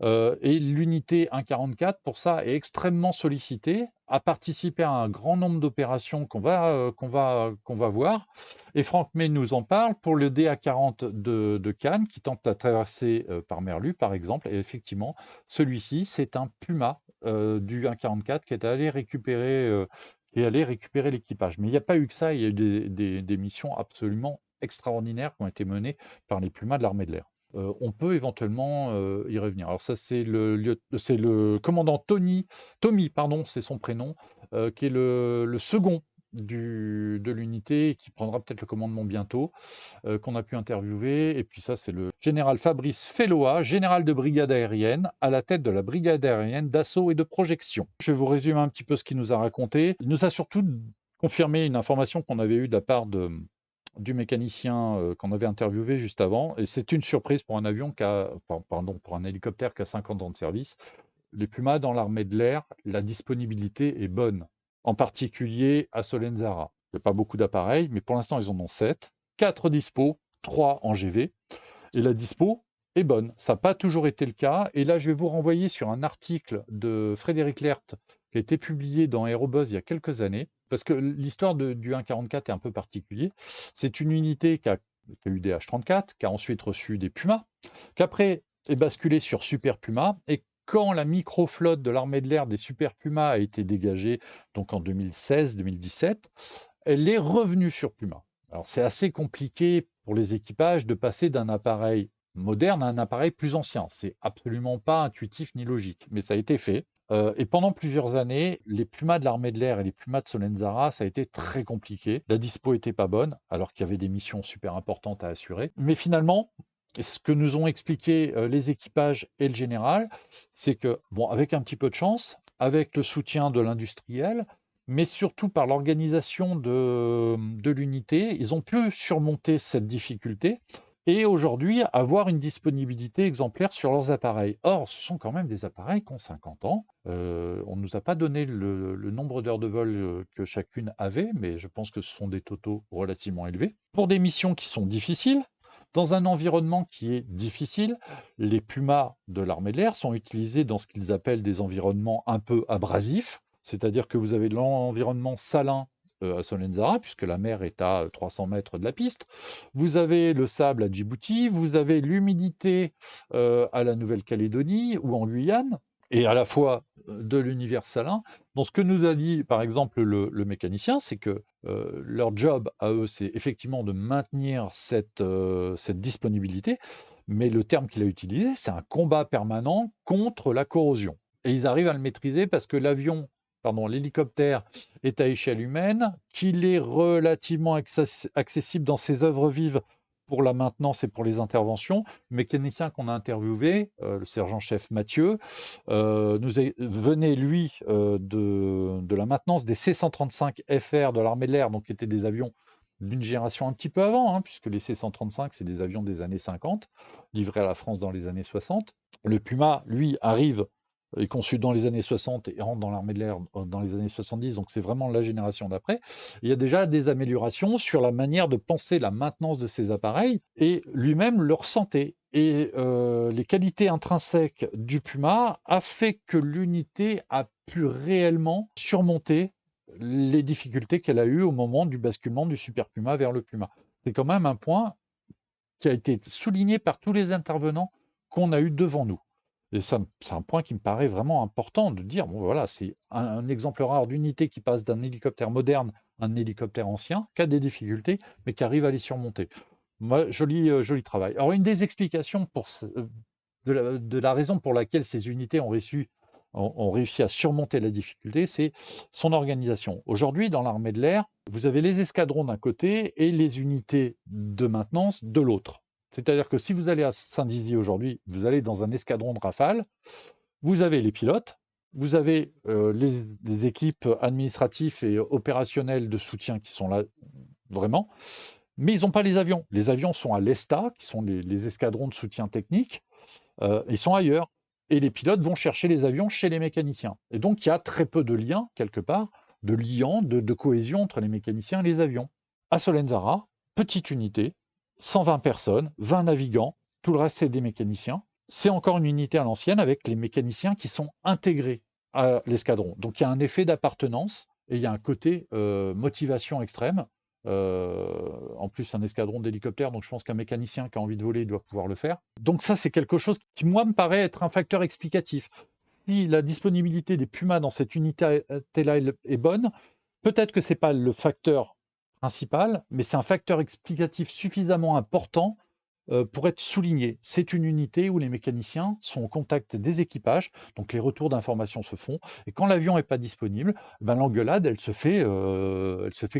Et l'unité 144, pour ça, est extrêmement sollicitée, a participé à un grand nombre d'opérations qu'on va voir. Et Franck May nous en parle pour le DA40 de Cannes, qui tente la traversée par Merlu, par exemple. Et effectivement, celui-ci, c'est un Puma du 144 qui est allé récupérer l'équipage. Mais il n'y a pas eu que ça, il y a eu des missions absolument extraordinaires qui ont été menées par les Pumas de l'armée de l'air. On peut éventuellement y revenir. Alors ça, c'est le commandant Tommy, pardon, c'est son prénom, qui est le second de l'unité et qui prendra peut-être le commandement bientôt, qu'on a pu interviewer. Et puis ça, c'est le général Fabrice Felloa, général de brigade aérienne, à la tête de la brigade aérienne d'assaut et de projection. Je vais vous résumer un petit peu ce qu'il nous a raconté. Il nous a surtout confirmé une information qu'on avait eue de la part du mécanicien qu'on avait interviewé juste avant. Et c'est une surprise pour un avion pardon, pour un hélicoptère qui a 50 ans de service. Les Pumas dans l'armée de l'air, la disponibilité est bonne, en particulier à Solenzara. Il n'y a pas beaucoup d'appareils, mais pour l'instant, ils en ont 7. 4 dispo, 3 en GV. Et la dispo est bonne. Ça n'a pas toujours été le cas. Et là, je vais vous renvoyer sur un article de Frédéric Lert qui a été publié dans Aerobuzz il y a quelques années, parce que l'histoire du 144 est un peu particulier. C'est une unité qui a eu des H-34, qui a ensuite reçu des Pumas, qui après est basculée sur Super Puma, et quand la micro-flotte de l'armée de l'air des Super Puma a été dégagée, donc en 2016-2017, elle est revenue sur Puma. Alors c'est assez compliqué pour les équipages de passer d'un appareil moderne à un appareil plus ancien. C'est absolument pas intuitif ni logique, mais ça a été fait. Et pendant plusieurs années, les Pumas de l'armée de l'air et les Pumas de Solenzara, ça a été très compliqué. La dispo était pas bonne, alors qu'il y avait des missions super importantes à assurer. Mais finalement, ce que nous ont expliqué les équipages et le général, c'est que, bon, avec un petit peu de chance, avec le soutien de l'industriel, mais surtout par l'organisation de l'unité, ils ont pu surmonter cette difficulté et aujourd'hui avoir une disponibilité exemplaire sur leurs appareils. Or, ce sont quand même des appareils qui ont 50 ans. On ne nous a pas donné le nombre d'heures de vol que chacune avait, mais je pense que ce sont des totaux relativement élevés. Pour des missions qui sont difficiles, dans un environnement qui est difficile, les Pumas de l'armée de l'air sont utilisés dans ce qu'ils appellent des environnements un peu abrasifs, c'est-à-dire que vous avez l'environnement salin à Solenzara, puisque la mer est à 300 mètres de la piste. Vous avez le sable à Djibouti, vous avez l'humidité à la Nouvelle-Calédonie ou en Guyane, et à la fois de l'univers salin. Donc ce que nous a dit par exemple le mécanicien, c'est que leur job à eux, c'est effectivement de maintenir cette disponibilité, mais le terme qu'il a utilisé, c'est un combat permanent contre la corrosion. Et ils arrivent à le maîtriser parce que l'hélicoptère est à échelle humaine, qu'il est relativement accessible dans ses œuvres vives pour la maintenance et pour les interventions. Le mécanicien qu'on a interviewé, le sergent-chef Mathieu, venait, lui, de la maintenance des C-135 FR de l'armée de l'air, donc qui étaient des avions d'une génération un petit peu avant, hein, puisque les C-135, c'est des avions des années 50, livrés à la France dans les années 60. Le Puma, lui, est conçu dans les années 60 et rentre dans l'armée de l'air dans les années 70, donc c'est vraiment la génération d'après. Il y a déjà des améliorations sur la manière de penser la maintenance de ces appareils et lui-même le ressentait. Et les qualités intrinsèques du Puma a fait que l'unité a pu réellement surmonter les difficultés qu'elle a eues au moment du basculement du Super Puma vers le Puma. C'est quand même un point qui a été souligné par tous les intervenants qu'on a eu devant nous. Et ça, c'est un point qui me paraît vraiment important de dire, bon voilà, c'est un exemple rare d'unité qui passe d'un hélicoptère moderne à un hélicoptère ancien, qui a des difficultés, mais qui arrive à les surmonter. Moi, joli travail. Alors, une des explications de la raison pour laquelle ces unités ont réussi à surmonter la difficulté, c'est son organisation. Aujourd'hui, dans l'armée de l'air, vous avez les escadrons d'un côté et les unités de maintenance de l'autre. C'est-à-dire que si vous allez à Saint-Dizier aujourd'hui, vous allez dans un escadron de Rafale, vous avez les pilotes, vous avez les équipes administratives et opérationnelles de soutien qui sont là vraiment, mais ils n'ont pas les avions. Les avions sont à l'ESTA, qui sont les escadrons de soutien technique, ils sont ailleurs. Et les pilotes vont chercher les avions chez les mécaniciens. Et donc, il y a très peu de liens, quelque part, de liens, de cohésion entre les mécaniciens et les avions. À Solenzara, petite unité, 120 personnes, 20 navigants, tout le reste, c'est des mécaniciens. C'est encore une unité à l'ancienne avec les mécaniciens qui sont intégrés à l'escadron. Donc, il y a un effet d'appartenance et il y a un côté motivation extrême. En plus, un escadron d'hélicoptères, donc je pense qu'un mécanicien qui a envie de voler doit pouvoir le faire. Donc ça, c'est quelque chose qui, moi, me paraît être un facteur explicatif. Si la disponibilité des Pumas dans cette unité-là est bonne, peut-être que ce n'est pas le facteur principal, mais c'est un facteur explicatif suffisamment important pour être souligné. C'est une unité où les mécaniciens sont au contact des équipages, donc les retours d'informations se font, et quand l'avion n'est pas disponible, ben, l'engueulade, elle se fait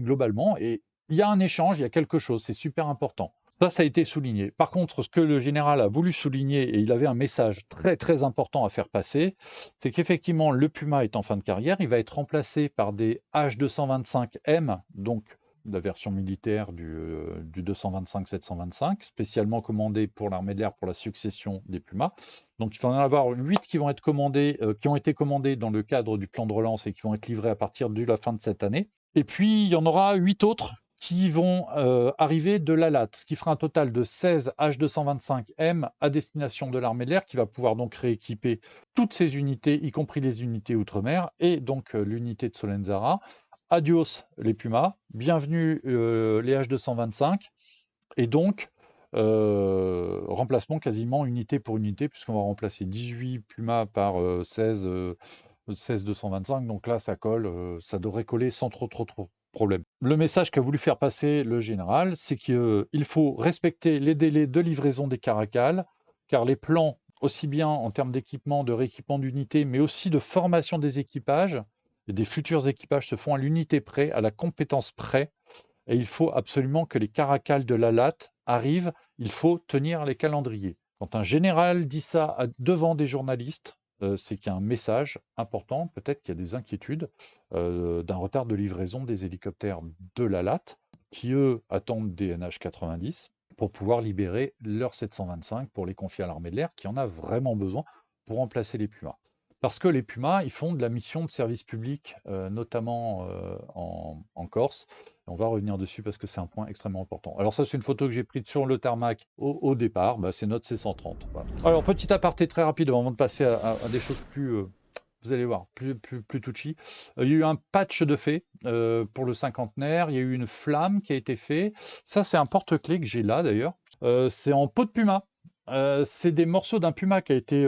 globalement, et il y a un échange, il y a quelque chose, c'est super important. Ça a été souligné. Par contre, ce que le général a voulu souligner, et il avait un message très très important à faire passer, c'est qu'effectivement, le Puma est en fin de carrière, il va être remplacé par des H225M, donc la version militaire du 225-725, spécialement commandé pour l'armée de l'air pour la succession des Pumas. Donc il va y en avoir 8 qui vont être commandés, qui ont été commandés dans le cadre du plan de relance et qui vont être livrés à partir de la fin de cette année. Et puis il y en aura 8 autres qui vont arriver de l'ALAT, ce qui fera un total de 16 H225M à destination de l'armée de l'air, qui va pouvoir donc rééquiper toutes ces unités, y compris les unités outre-mer, et donc l'unité de Solenzara. Adios les Pumas, bienvenue les H225, et donc remplacement quasiment unité pour unité, puisqu'on va remplacer 18 Pumas par 16 225, donc là ça colle, ça devrait coller sans trop problème. Le message qu'a voulu faire passer le général, c'est qu'il faut respecter les délais de livraison des Caracals, car les plans, aussi bien en termes d'équipement, de rééquipement d'unités, mais aussi de formation des équipages, et des futurs équipages se font à l'unité près, à la compétence près, et il faut absolument que les Caracals de la LAT arrivent, il faut tenir les calendriers. Quand un général dit ça devant des journalistes, c'est qu'il y a un message important, peut-être qu'il y a des inquiétudes d'un retard de livraison des hélicoptères de la LAT, qui eux attendent des NH90. pour pouvoir libérer leurs 725 pour les confier à l'armée de l'air qui en a vraiment besoin pour remplacer les Pumas. Parce que les Pumas, ils font de la mission de service public, notamment en Corse. On va revenir dessus parce que c'est un point extrêmement important. Alors ça, c'est une photo que j'ai prise sur le tarmac au départ. Bah, c'est notre C-130. Voilà. Alors, petit aparté très rapide avant de passer à des choses plus... vous allez voir, plus touchy. Il y a eu un patch de fait pour le cinquantenaire. Il y a eu une flamme qui a été faite. Ça, c'est un porte-clés que j'ai là d'ailleurs. C'est en peau de puma. C'est des morceaux d'un puma qui a été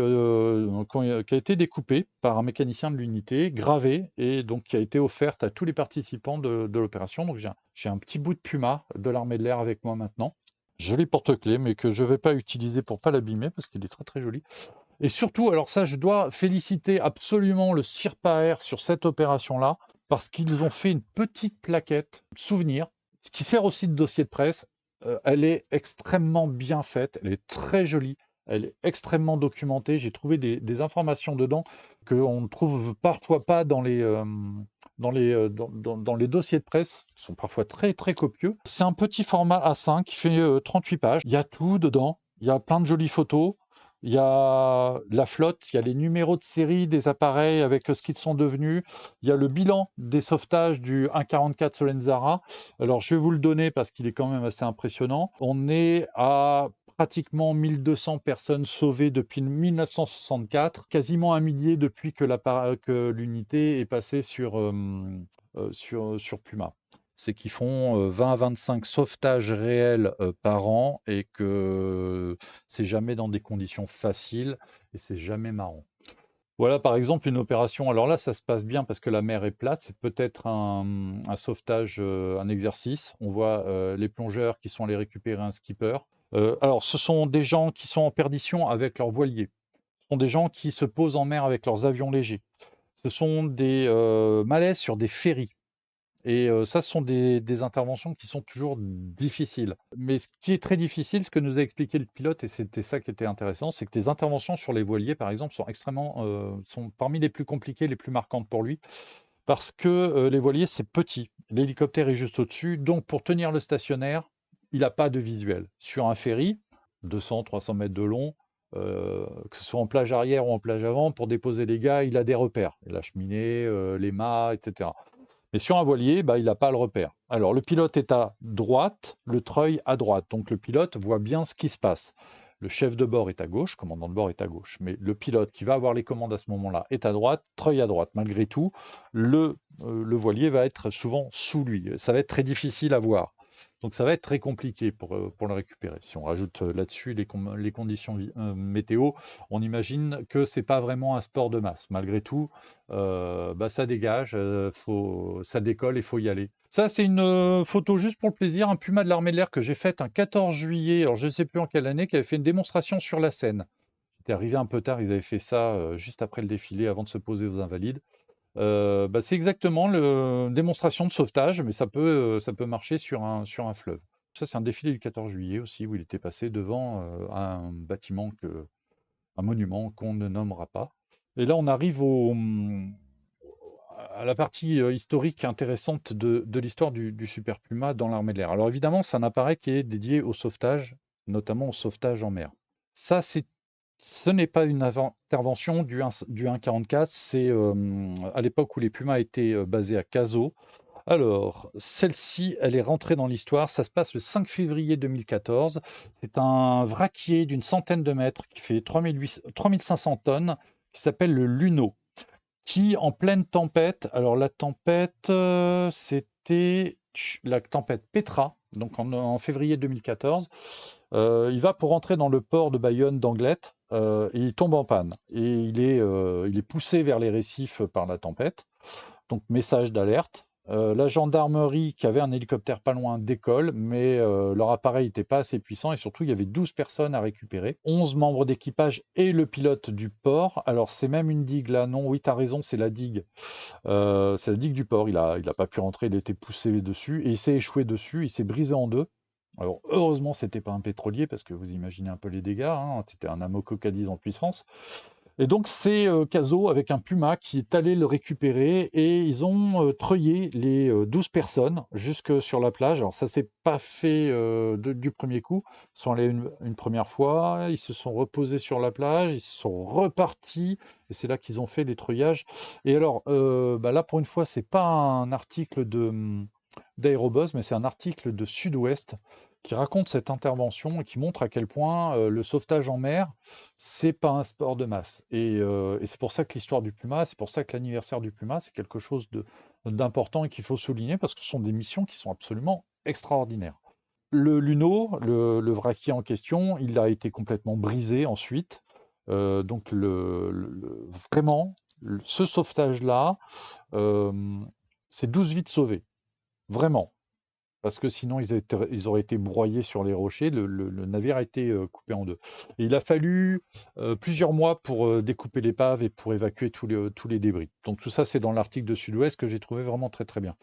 découpé par un mécanicien de l'unité, gravé, et donc qui a été offerte à tous les participants de l'opération. Donc j'ai un petit bout de puma de l'armée de l'air avec moi maintenant. Joli porte-clés, mais que je ne vais pas utiliser pour pas l'abîmer parce qu'il est très très joli. Et surtout, alors ça, je dois féliciter absolument le CIRPAER sur cette opération-là, parce qu'ils ont fait une petite plaquette souvenir, ce qui sert aussi de dossier de presse. Elle est extrêmement bien faite, elle est très jolie, elle est extrêmement documentée. J'ai trouvé des informations dedans qu'on ne trouve parfois pas dans les dossiers de presse, qui sont parfois très très copieux. C'est un petit format A5 qui fait 38 pages. Il y a tout dedans, il y a plein de jolies photos. Il y a la flotte, il y a les numéros de série des appareils avec ce qu'ils sont devenus. Il y a le bilan des sauvetages du 1,44 Solenzara. Alors, je vais vous le donner parce qu'il est quand même assez impressionnant. On est à pratiquement 1200 personnes sauvées depuis 1964, quasiment un millier depuis que l'unité est passée sur Puma. C'est qu'ils font 20 à 25 sauvetages réels par an et que c'est jamais dans des conditions faciles et c'est jamais marrant. Voilà par exemple une opération, alors là ça se passe bien parce que la mer est plate, c'est peut-être un sauvetage, un exercice. On voit les plongeurs qui sont allés récupérer un skipper. Alors ce sont des gens qui sont en perdition avec leurs voiliers. Ce sont des gens qui se posent en mer avec leurs avions légers. Ce sont des malaises sur des ferries. Et ça, ce sont des interventions qui sont toujours difficiles. Mais ce qui est très difficile, ce que nous a expliqué le pilote, et c'était ça qui était intéressant, c'est que les interventions sur les voiliers, par exemple, sont parmi les plus compliquées, les plus marquantes pour lui, parce que les voiliers, c'est petit. L'hélicoptère est juste au-dessus, donc pour tenir le stationnaire, il n'a pas de visuel. Sur un ferry, 200, 300 mètres de long, que ce soit en plage arrière ou en plage avant, pour déposer les gars, il a des repères. La cheminée, les mâts, etc. Mais sur un voilier, bah, il n'a pas le repère. Alors, le pilote est à droite, le treuil à droite. Donc, le pilote voit bien ce qui se passe. Le chef de bord est à gauche, le commandant de bord est à gauche. Mais le pilote qui va avoir les commandes à ce moment-là est à droite, treuil à droite. Malgré tout, le voilier va être souvent sous lui. Ça va être très difficile à voir. Donc ça va être très compliqué pour le récupérer. Si on rajoute là-dessus les conditions météo, on imagine que c'est pas vraiment un sport de masse. Malgré tout, bah, ça dégage, ça décolle et il faut y aller. Ça, c'est une photo juste pour le plaisir, un Puma de l'armée de l'air que j'ai faite un 14 juillet, alors je ne sais plus en quelle année, qui avait fait une démonstration sur la Seine. J'étais arrivé un peu tard, ils avaient fait ça juste après le défilé, avant de se poser aux Invalides. Bah, c'est exactement une démonstration de sauvetage, mais ça peut marcher sur un fleuve. Ça, c'est un défilé du 14 juillet aussi, où il était passé devant un bâtiment, un monument qu'on ne nommera pas. Et là, on arrive à la partie historique intéressante de l'histoire du Super Puma dans l'armée de l'air. Alors évidemment, c'est un appareil qui est dédié au sauvetage, notamment au sauvetage en mer. Ça, ce n'est pas une intervention du 1,44, c'est à l'époque où les Pumas étaient basés à Cazaux. Alors, celle-ci, elle est rentrée dans l'histoire. Ça se passe le 5 février 2014. C'est un vraquier d'une centaine de mètres qui fait 3500 tonnes, qui s'appelle le Luno, qui, en pleine tempête, alors la tempête, c'était la tempête Petra, donc en février 2014, il va pour entrer dans le port de Bayonne d'Anglet, et il tombe en panne. Et il est poussé vers les récifs par la tempête. Donc message d'alerte. La gendarmerie, qui avait un hélicoptère pas loin, décolle, mais leur appareil n'était pas assez puissant et surtout il y avait 12 personnes à récupérer, 11 membres d'équipage et le pilote du port. Alors c'est même une digue là, non, oui, tu as raison, c'est la digue. C'est la digue du port, il a pas pu rentrer, il a été poussé dessus et il s'est échoué dessus, il s'est brisé en deux. Alors heureusement, c'était pas un pétrolier parce que vous imaginez un peu les dégâts, hein, c'était un Amoco Cadiz en puissance. Et donc c'est Caso avec un puma qui est allé le récupérer et ils ont treuillé les 12 personnes jusque sur la plage. Alors ça s'est pas fait du premier coup. Ils sont allés une première fois, ils se sont reposés sur la plage, ils sont repartis et c'est là qu'ils ont fait les treuillages. Et alors bah là pour une fois c'est pas un article d'Aérobuzz, mais c'est un article de Sud-Ouest qui raconte cette intervention et qui montre à quel point le sauvetage en mer, c'est pas un sport de masse. Et c'est pour ça que l'histoire du Puma, c'est pour ça que l'anniversaire du Puma, c'est quelque chose d'important et qu'il faut souligner parce que ce sont des missions qui sont absolument extraordinaires. Le Luno, le vraquier en question, il a été complètement brisé ensuite. Donc vraiment, ce sauvetage-là, euh, c'est 12 vies sauvées. Vraiment. Parce que sinon, ils auraient été broyés sur les rochers. Le navire a été coupé en deux. Et il a fallu plusieurs mois pour découper l'épave et pour évacuer tous les débris. Donc tout ça, c'est dans l'article de Sud-Ouest que j'ai trouvé vraiment très très bien.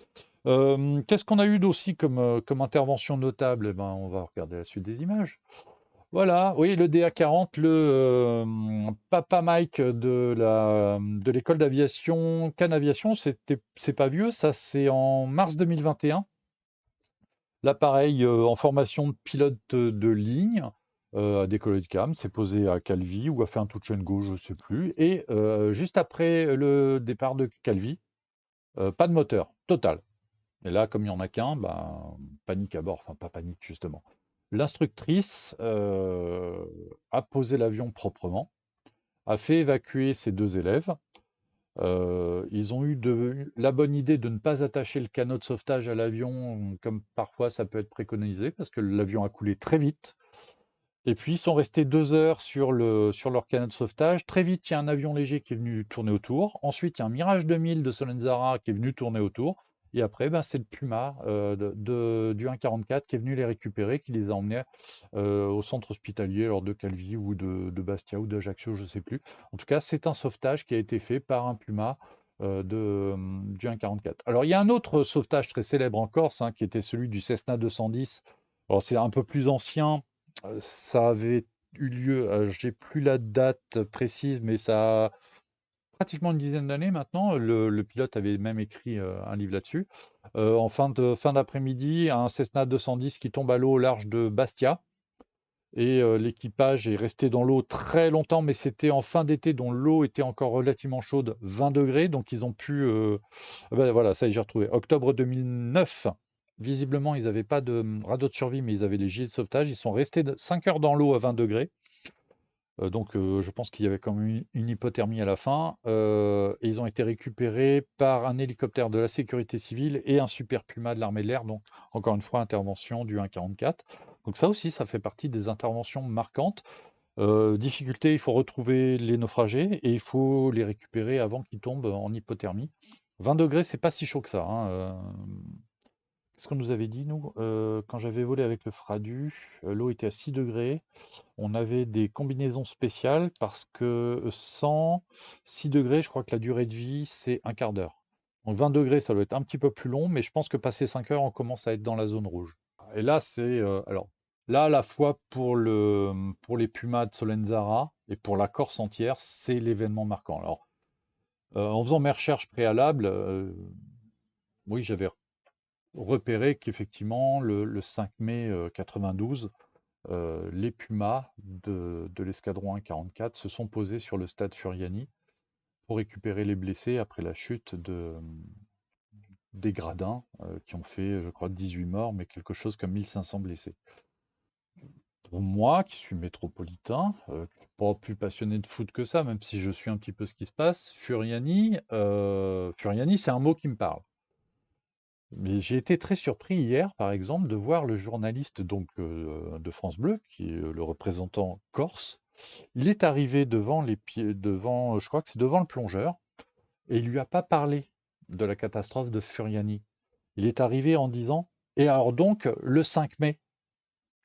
Qu'est-ce qu'on a eu d'aussi comme intervention notable? Eh ben, on va regarder la suite des images. Voilà, oui, le DA40, Papa Mike de l'école d'aviation, Cannes Aviation, c'est pas vieux, ça c'est en mars 2021. L'appareil en formation de pilote de ligne a décollé de Cannes, s'est posé à Calvi ou a fait un touch and go, je ne sais plus. Et juste après le départ de Calvi, pas de moteur, total. Et là, comme il n'y en a qu'un, ben, panique à bord, enfin pas panique justement. L'instructrice a posé l'avion proprement, a fait évacuer ses deux élèves. Ils ont eu la bonne idée de ne pas attacher le canot de sauvetage à l'avion, comme parfois ça peut être préconisé, parce que l'avion a coulé très vite. Et puis ils sont restés 2 heures sur leur canot de sauvetage. Très vite, il y a un avion léger qui est venu tourner autour. Ensuite, il y a un Mirage 2000 de Solenzara qui est venu tourner autour. Et après, ben, c'est le Puma du 1,44 qui est venu les récupérer, qui les a emmenés au centre hospitalier, alors de Calvi ou de Bastia ou d'Ajaccio, je ne sais plus. En tout cas, c'est un sauvetage qui a été fait par un Puma du 1,44. Alors, il y a un autre sauvetage très célèbre en Corse, hein, qui était celui du Cessna 210. Alors, c'est un peu plus ancien. Ça avait eu lieu, j'ai plus la date précise, mais ça a pratiquement une dizaine d'années maintenant. Le pilote avait même écrit un livre là-dessus. En fin d'après-midi, un Cessna 210 qui tombe à l'eau au large de Bastia. Et l'équipage est resté dans l'eau très longtemps, mais c'était en fin d'été, dont l'eau était encore relativement chaude, 20 degrés. Donc ils ont pu... ben voilà, ça y est, j'ai retrouvé. Octobre 2009. Visiblement, ils n'avaient pas de radeau de survie, mais ils avaient les gilets de sauvetage. Ils sont restés 5 heures dans l'eau à 20 degrés. Donc, je pense qu'il y avait quand même une hypothermie à la fin. Et ils ont été récupérés par un hélicoptère de la sécurité civile et un Super Puma de l'armée de l'air. Donc, encore une fois, intervention du 1,44. Donc ça aussi, ça fait partie des interventions marquantes. Difficulté, il faut retrouver les naufragés et il faut les récupérer avant qu'ils tombent en hypothermie. 20 degrés, c'est pas si chaud que ça, hein. Qu'est-ce qu'on nous avait dit, nous? Quand j'avais volé avec le Fradu, l'eau était à 6 degrés. On avait des combinaisons spéciales parce que 6 degrés, je crois que la durée de vie, c'est un quart d'heure. Donc 20 degrés, ça doit être un petit peu plus long, mais je pense que passé 5 heures, on commence à être dans la zone rouge. Et là, alors, là, à la fois pour les Pumas de Solenzara et pour la Corse entière, c'est l'événement marquant. Alors, en faisant mes recherches préalables, oui, j'avais repéré qu'effectivement, le 5 mai 92, les Pumas de l'escadron 144 se sont posés sur le stade Furiani pour récupérer les blessés après la chute des gradins qui ont fait, je crois, 18 morts, mais quelque chose comme 1500 blessés. Pour moi, qui suis métropolitain, pas plus passionné de foot que ça, même si je suis un petit peu ce qui se passe, Furiani, c'est un mot qui me parle. Mais j'ai été très surpris hier, par exemple, de voir le journaliste donc, de France Bleu, qui est le représentant corse. Il est arrivé devant les pieds, devant, je crois que c'est devant le plongeur, et il lui a pas parlé de la catastrophe de Furiani. Il est arrivé en disant, et alors donc le 5 mai,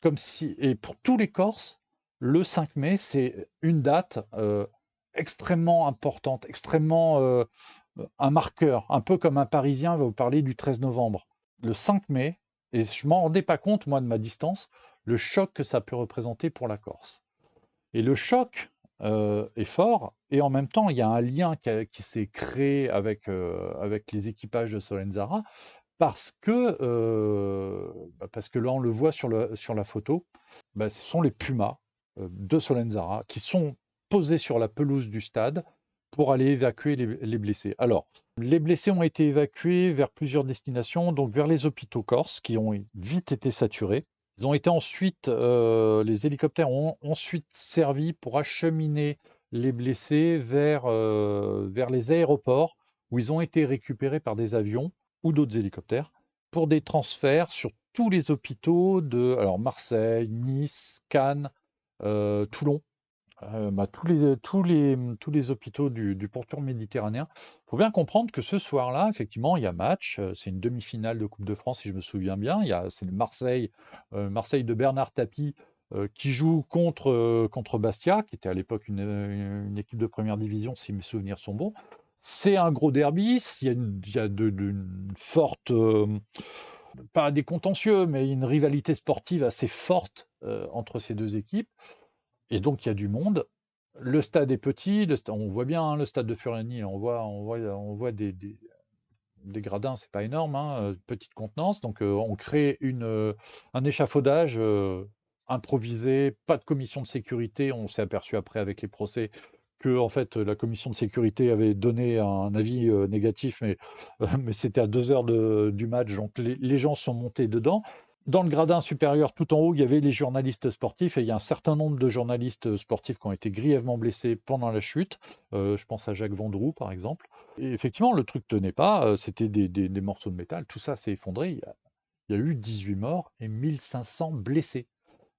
comme si, et pour tous les Corses, le 5 mai, c'est une date extrêmement importante, extrêmement un marqueur, un peu comme un Parisien va vous parler du 13 novembre. Le 5 mai, et je m'en rendais pas compte, moi, de ma distance, le choc que ça peut représenter pour la Corse. Et le choc est fort, Et en même temps, il y a un lien qui s'est créé avec les équipages de Solenzara parce que là, on le voit sur la photo, bah, ce sont les pumas de Solenzara qui sont posés sur la pelouse du stade pour aller évacuer les blessés. Alors, les blessés ont été évacués vers plusieurs destinations, donc vers les hôpitaux corses qui ont vite été saturés. Ils ont été ensuite, les hélicoptères ont ensuite servi pour acheminer les blessés vers les aéroports où ils ont été récupérés par des avions ou d'autres hélicoptères pour des transferts sur tous les hôpitaux de alors Marseille, Nice, Cannes, Toulon, bah, tous les hôpitaux du pourtour méditerranéen. Il faut bien comprendre que ce soir-là, effectivement, il y a match, c'est une demi-finale de Coupe de France si je me souviens bien. C'est le Marseille de Bernard Tapie, qui joue contre Bastia, qui était à l'époque une équipe de première division si mes souvenirs sont bons. C'est un gros derby, il y a une forte, pas des contentieux, mais une rivalité sportive assez forte, entre ces 2 équipes et donc il y a du monde. Le stade est petit, on voit bien, hein, le stade de Furiani, on voit des gradins, c'est pas énorme, hein, petite contenance. Donc on crée un échafaudage improvisé, pas de commission de sécurité. On s'est aperçu après avec les procès que en fait, la commission de sécurité avait donné un avis négatif, mais c'était à 2 heures du match, donc les gens sont montés dedans. Dans le gradin supérieur, tout en haut, il y avait les journalistes sportifs et il y a un certain nombre de journalistes sportifs qui ont été grièvement blessés pendant la chute. Je pense à Jacques Vendroux, par exemple. Et effectivement, le truc tenait pas, c'était des morceaux de métal, tout ça s'est effondré. Il y a eu 18 morts et 1500 blessés.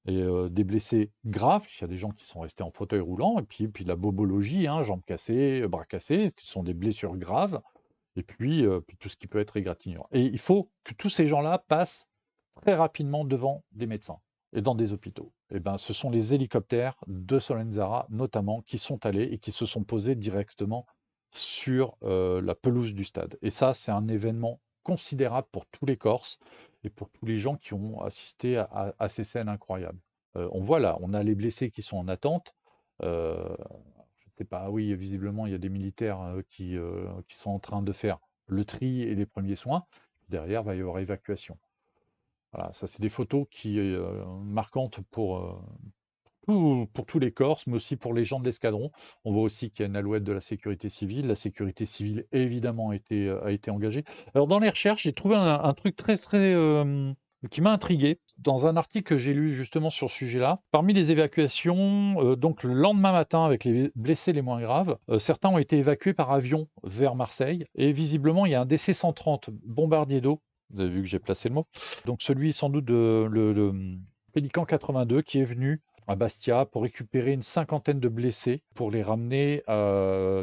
Et des blessés graves, il y a des gens qui sont restés en fauteuil roulant, et puis la bobologie, hein, jambes cassées, bras cassés, qui sont des blessures graves, et puis tout ce qui peut être égratignure. Et il faut que tous ces gens-là passent très rapidement devant des médecins et dans des hôpitaux. Et ben, ce sont les hélicoptères de Solenzara, notamment, qui sont allés et qui se sont posés directement sur la pelouse du stade. Et ça, c'est un événement considérable pour tous les Corses et pour tous les gens qui ont assisté à ces scènes incroyables. On voit là, on a les blessés qui sont en attente. Euh, je ne sais pas, oui, visiblement, il y a des militaires qui sont en train de faire le tri et les premiers soins. Derrière, il va y avoir évacuation. Voilà, ça, c'est des photos marquantes pour tous les Corses, mais aussi pour les gens de l'escadron. On voit aussi qu'il y a une alouette de la sécurité civile. La sécurité civile, évidemment, a été engagée. Alors, dans les recherches, j'ai trouvé un truc qui m'a intrigué dans un article que j'ai lu justement sur ce sujet-là. Parmi les évacuations, donc le lendemain matin, avec les blessés les moins graves, certains ont été évacués par avion vers Marseille. Et visiblement, il y a un DC-130 bombardier d'eau. Vous avez vu que j'ai placé le mot. Donc celui sans doute le Pélican 82 qui est venu à Bastia pour récupérer une cinquantaine de blessés pour les ramener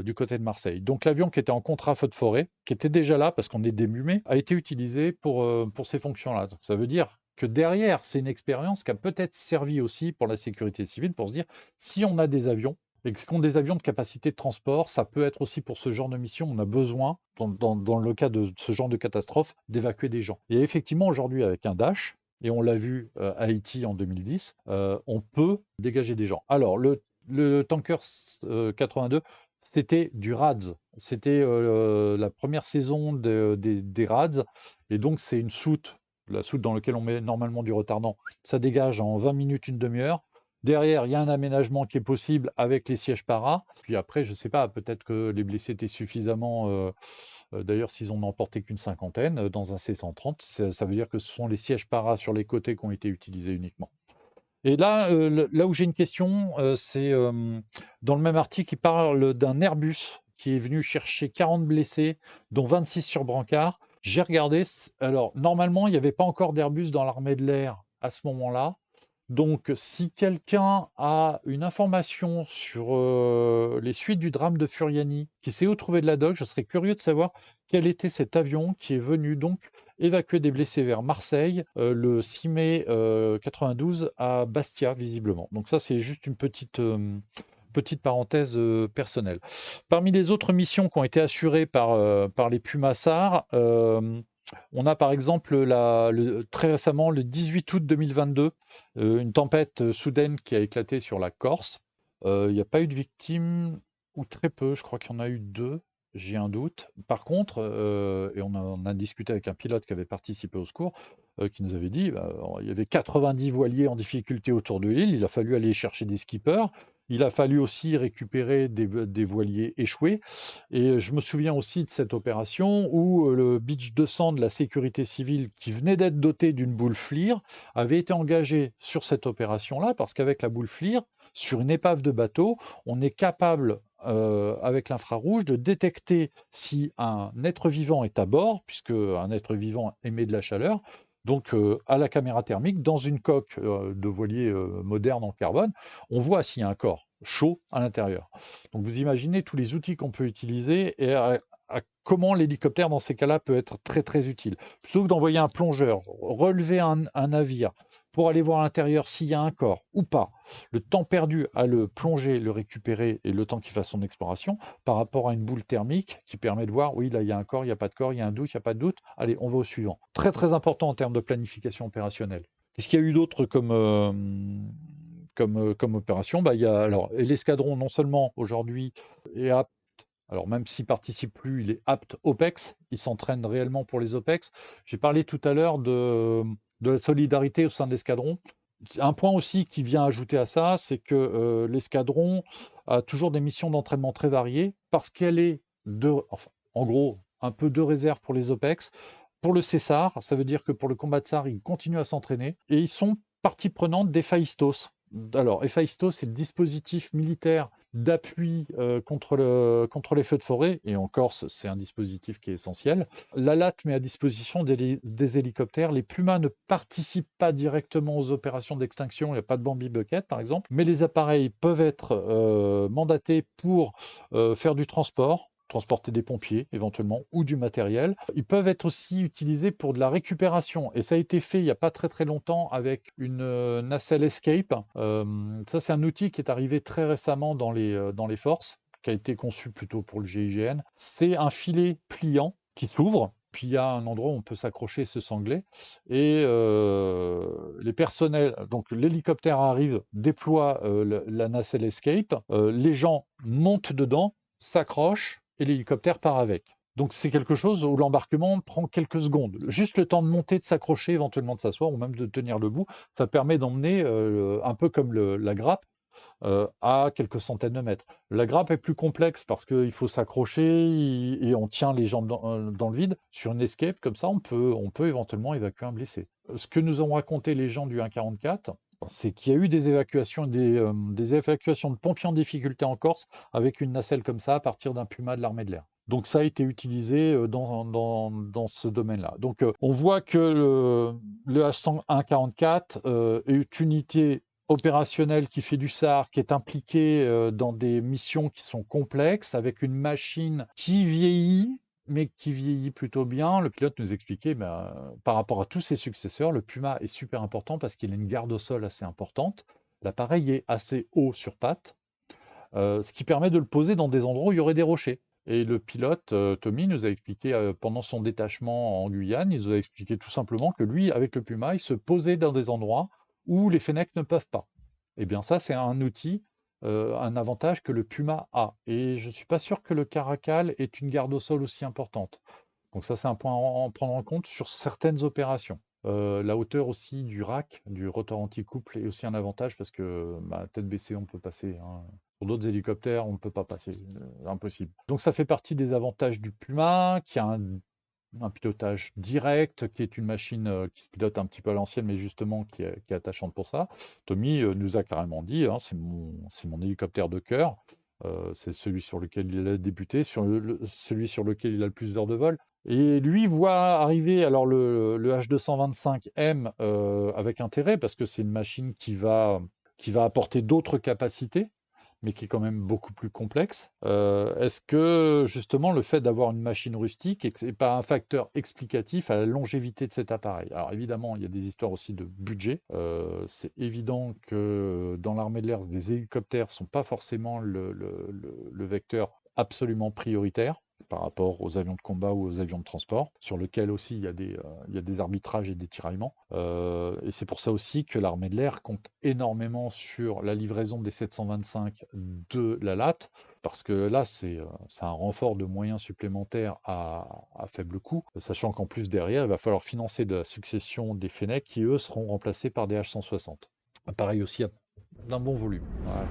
du côté de Marseille. Donc l'avion qui était en contrat feu de forêt, qui était déjà là parce qu'on est démumé, a été utilisé pour ces fonctions-là. Donc, ça veut dire que derrière, c'est une expérience qui a peut-être servi aussi pour la sécurité civile, pour se dire, si on a des avions, et qu'on a des avions de capacité de transport, ça peut être aussi pour ce genre de mission, on a besoin, dans le cas de ce genre de catastrophe, d'évacuer des gens. Et effectivement, aujourd'hui, avec un Dash, et on l'a vu à Haïti en 2010, on peut dégager des gens. Alors, le Tanker 82, c'était du RADS. C'était la première saison des RADS. Et donc, c'est une soute, la soute dans laquelle on met normalement du retardant. Ça dégage en 20 minutes, une demi-heure. Derrière, il y a un aménagement qui est possible avec les sièges para. Puis après, je ne sais pas, peut-être que les blessés étaient suffisamment. D'ailleurs, s'ils n'en ont emporté qu'une cinquantaine dans un C130, ça veut dire que ce sont les sièges para sur les côtés qui ont été utilisés uniquement. Et là, là où j'ai une question, c'est dans le même article, il parle d'un Airbus qui est venu chercher 40 blessés, dont 26 sur brancard. J'ai regardé, alors normalement, il n'y avait pas encore d'Airbus dans l'armée de l'air à ce moment-là. Donc, si quelqu'un a une information sur les suites du drame de Furiani, qui sait où trouver de la doc, je serais curieux de savoir quel était cet avion qui est venu donc évacuer des blessés vers Marseille le 6 mai 92 à Bastia, visiblement. Donc ça, c'est juste une petite parenthèse personnelle. Parmi les autres missions qui ont été assurées par les Pumassar, on a par exemple très récemment, le 18 août 2022, une tempête soudaine qui a éclaté sur la Corse. Il n'y a pas eu de victimes. Ou très peu, je crois qu'il y en a eu 2. J'ai un doute. Par contre, et on a discuté avec un pilote qui avait participé au secours, qui nous avait dit, bah, il y avait 90 voiliers en difficulté autour de l'île, il a fallu aller chercher des skippers, il a fallu aussi récupérer des voiliers échoués et je me souviens aussi de cette opération où, le Beach 200 de la sécurité civile, qui venait d'être doté d'une boule FLIR, avait été engagé sur cette opération-là parce qu'avec la boule FLIR, sur une épave de bateau, on est capable, avec l'infrarouge, de détecter si un être vivant est à bord, puisque un être vivant émet de la chaleur. Donc, à la caméra thermique, dans une coque de voilier moderne en carbone, on voit s'il y a un corps chaud à l'intérieur. Donc, vous imaginez tous les outils qu'on peut utiliser et à comment l'hélicoptère, dans ces cas-là, peut être très très utile. Plutôt que d'envoyer un plongeur, relever un navire pour aller voir à l'intérieur s'il y a un corps ou pas, le temps perdu à le plonger, le récupérer et le temps qu'il fasse son exploration par rapport à une boule thermique qui permet de voir, oui, là, il y a un corps, il n'y a pas de corps, il y a un doute, il n'y a pas de doute. Allez, on va au suivant. Très, très important en termes de planification opérationnelle. Qu'est-ce qu'il y a eu d'autre comme opération? Bah, il y a, alors, et l'escadron, non seulement aujourd'hui est apte, alors même s'il ne participe plus, il est apte OPEX, il s'entraîne réellement pour les OPEX. J'ai parlé tout à l'heure de la solidarité au sein de l'escadron. Un point aussi qui vient ajouter à ça, c'est que l'escadron a toujours des missions d'entraînement très variées parce qu'elle est enfin, en gros, un peu de réserve pour les OPEX. Pour le César, ça veut dire que pour le combat de SAR, ils continuent à s'entraîner et ils sont partie prenante d'Héphaïstos. Alors, Héphaïstos, c'est le dispositif militaire d'appui contre les feux de forêt, et en Corse, c'est un dispositif qui est essentiel. L'ALAT met à disposition des hélicoptères. Les Pumas ne participent pas directement aux opérations d'extinction, il n'y a pas de Bambi Bucket par exemple, mais les appareils peuvent être mandatés pour faire du transport, transporter des pompiers éventuellement ou du matériel. Ils peuvent être aussi utilisés pour de la récupération et ça a été fait il n'y a pas très très longtemps avec une nacelle Escape. Ça c'est un outil qui est arrivé très récemment dans les forces, qui a été conçu plutôt pour le GIGN. C'est un filet pliant qui s'ouvre, puis il y a un endroit où on peut s'accrocher et se sangler. Et les personnels, donc l'hélicoptère arrive, déploie la nacelle Escape, les gens montent dedans, s'accrochent et l'hélicoptère part avec. Donc c'est quelque chose où l'embarquement prend quelques secondes. Juste le temps de monter, de s'accrocher, éventuellement de s'asseoir ou même de tenir debout, ça permet d'emmener un peu comme la grappe à quelques centaines de mètres. La grappe est plus complexe parce qu'il faut s'accrocher et on tient les jambes dans le vide. Sur une escape, comme ça, on peut éventuellement évacuer un blessé. Ce que nous ont raconté les gens du 144, c'est qu'il y a eu des évacuations de pompiers en difficulté en Corse avec une nacelle comme ça à partir d'un Puma de l'armée de l'air. Donc ça a été utilisé dans ce domaine-là. Donc on voit que le H144 est une unité opérationnel qui fait du SAR, qui est impliqué dans des missions qui sont complexes, avec une machine qui vieillit, mais qui vieillit plutôt bien. Le pilote nous expliquait, ben, par rapport à tous ses successeurs, le Puma est super important parce qu'il a une garde au sol assez importante. L'appareil est assez haut sur pattes, ce qui permet de le poser dans des endroits où il y aurait des rochers. Et le pilote, Tommy, nous a expliqué pendant son détachement en Guyane, il nous a expliqué tout simplement que lui, avec le Puma, il se posait dans des endroits où les Fennecs ne peuvent pas. Eh bien ça, c'est un outil, un avantage que le Puma a. Et je ne suis pas sûr que le Caracal ait une garde au sol aussi importante. Donc ça, c'est un point à prendre en compte sur certaines opérations. La hauteur aussi du rack, du rotor anti-couple, est aussi un avantage parce que tête baissée, on peut passer, hein. Sur d'autres hélicoptères, on ne peut pas passer, impossible. Donc ça fait partie des avantages du Puma, qui a un pilotage direct, qui est une machine qui se pilote un petit peu à l'ancienne, mais justement qui est attachante pour ça. Tommy nous a carrément dit, hein, c'est mon hélicoptère de cœur, c'est celui sur lequel il a débuté, celui sur lequel il a le plus d'heures de vol. Et lui voit arriver alors le H225M avec intérêt, parce que c'est une machine qui va apporter d'autres capacités, mais qui est quand même beaucoup plus complexe. Est-ce que justement le fait d'avoir une machine rustique n'est pas un facteur explicatif à la longévité de cet appareil? Alors évidemment, il y a des histoires aussi de budget. C'est évident que dans l'armée de l'air, les hélicoptères ne sont pas forcément le vecteur absolument prioritaire. par rapport aux avions de combat ou aux avions de transport, sur lequel aussi il y a des arbitrages et des tiraillements. Et c'est pour ça aussi que l'armée de l'air compte énormément sur la livraison des 725 de la LAT, parce que là, c'est un renfort de moyens supplémentaires à faible coût, sachant qu'en plus, derrière, il va falloir financer de la succession des Fennecs qui, eux, seront remplacés par des H160. Pareil aussi, d'un bon volume. Voilà.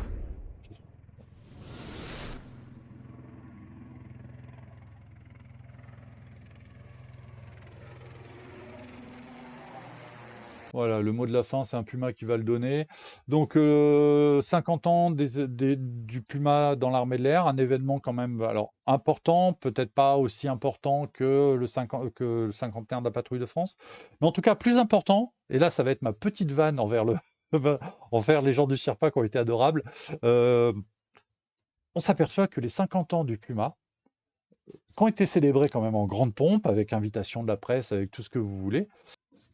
Voilà, le mot de la fin, c'est un Puma qui va le donner. Donc, 50 ans du Puma dans l'armée de l'air, un événement quand même, alors important, peut-être pas aussi important que que le 51 de la patrouille de France, mais en tout cas plus important, et là ça va être ma petite vanne envers envers les gens du Sherpa qui ont été adorables. Euh, on s'aperçoit que les 50 ans du Puma, qui ont été célébrés quand même en grande pompe, avec invitation de la presse, avec tout ce que vous voulez,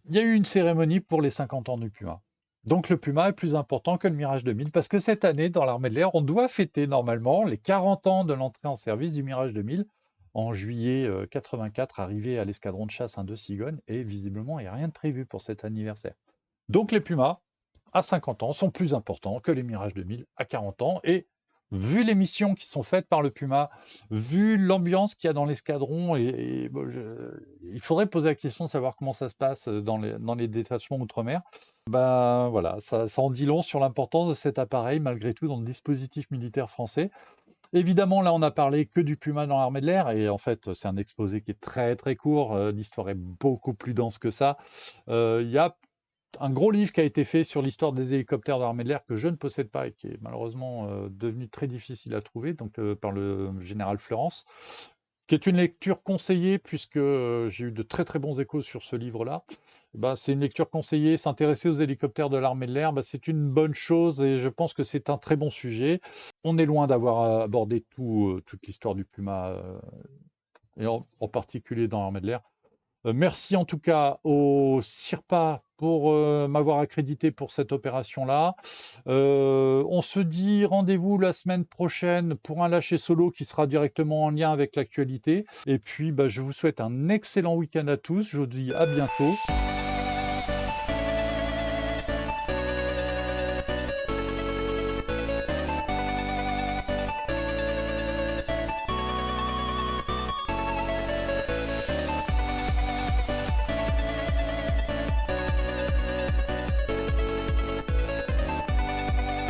il y a eu une cérémonie pour les 50 ans du Puma. Donc le Puma est plus important que le Mirage 2000 parce que cette année, dans l'armée de l'air, on doit fêter normalement les 40 ans de l'entrée en service du Mirage 2000 en juillet 84, arrivé à l'escadron de chasse 1 de Sigone, et visiblement, il n'y a rien de prévu pour cet anniversaire. Donc les Pumas, à 50 ans, sont plus importants que les Mirage 2000 à 40 ans, et vu les missions qui sont faites par le Puma, vu l'ambiance qu'il y a dans l'escadron, il faudrait poser la question de savoir comment ça se passe dans les détachements outre-mer. Ben voilà, ça en dit long sur l'importance de cet appareil, malgré tout, dans le dispositif militaire français. Évidemment, là, on n'a parlé que du Puma dans l'armée de l'air, et en fait, c'est un exposé qui est très très court. L'histoire est beaucoup plus dense que ça. Il y a un gros livre qui a été fait sur l'histoire des hélicoptères de l'armée de l'air que je ne possède pas et qui est malheureusement devenu très difficile à trouver, donc par le général Fleurance, qui est une lecture conseillée puisque j'ai eu de très très bons échos sur ce livre-là. Bah, c'est une lecture conseillée. S'intéresser aux hélicoptères de l'armée de l'air, bah, c'est une bonne chose et je pense que c'est un très bon sujet. On est loin d'avoir abordé toute l'histoire du Puma, et en particulier dans l'armée de l'air. Merci en tout cas au CIRPA pour m'avoir accrédité pour cette opération-là. On se dit rendez-vous la semaine prochaine pour un lâcher solo qui sera directement en lien avec l'actualité. Et puis, bah, je vous souhaite un excellent week-end à tous. Je vous dis à bientôt.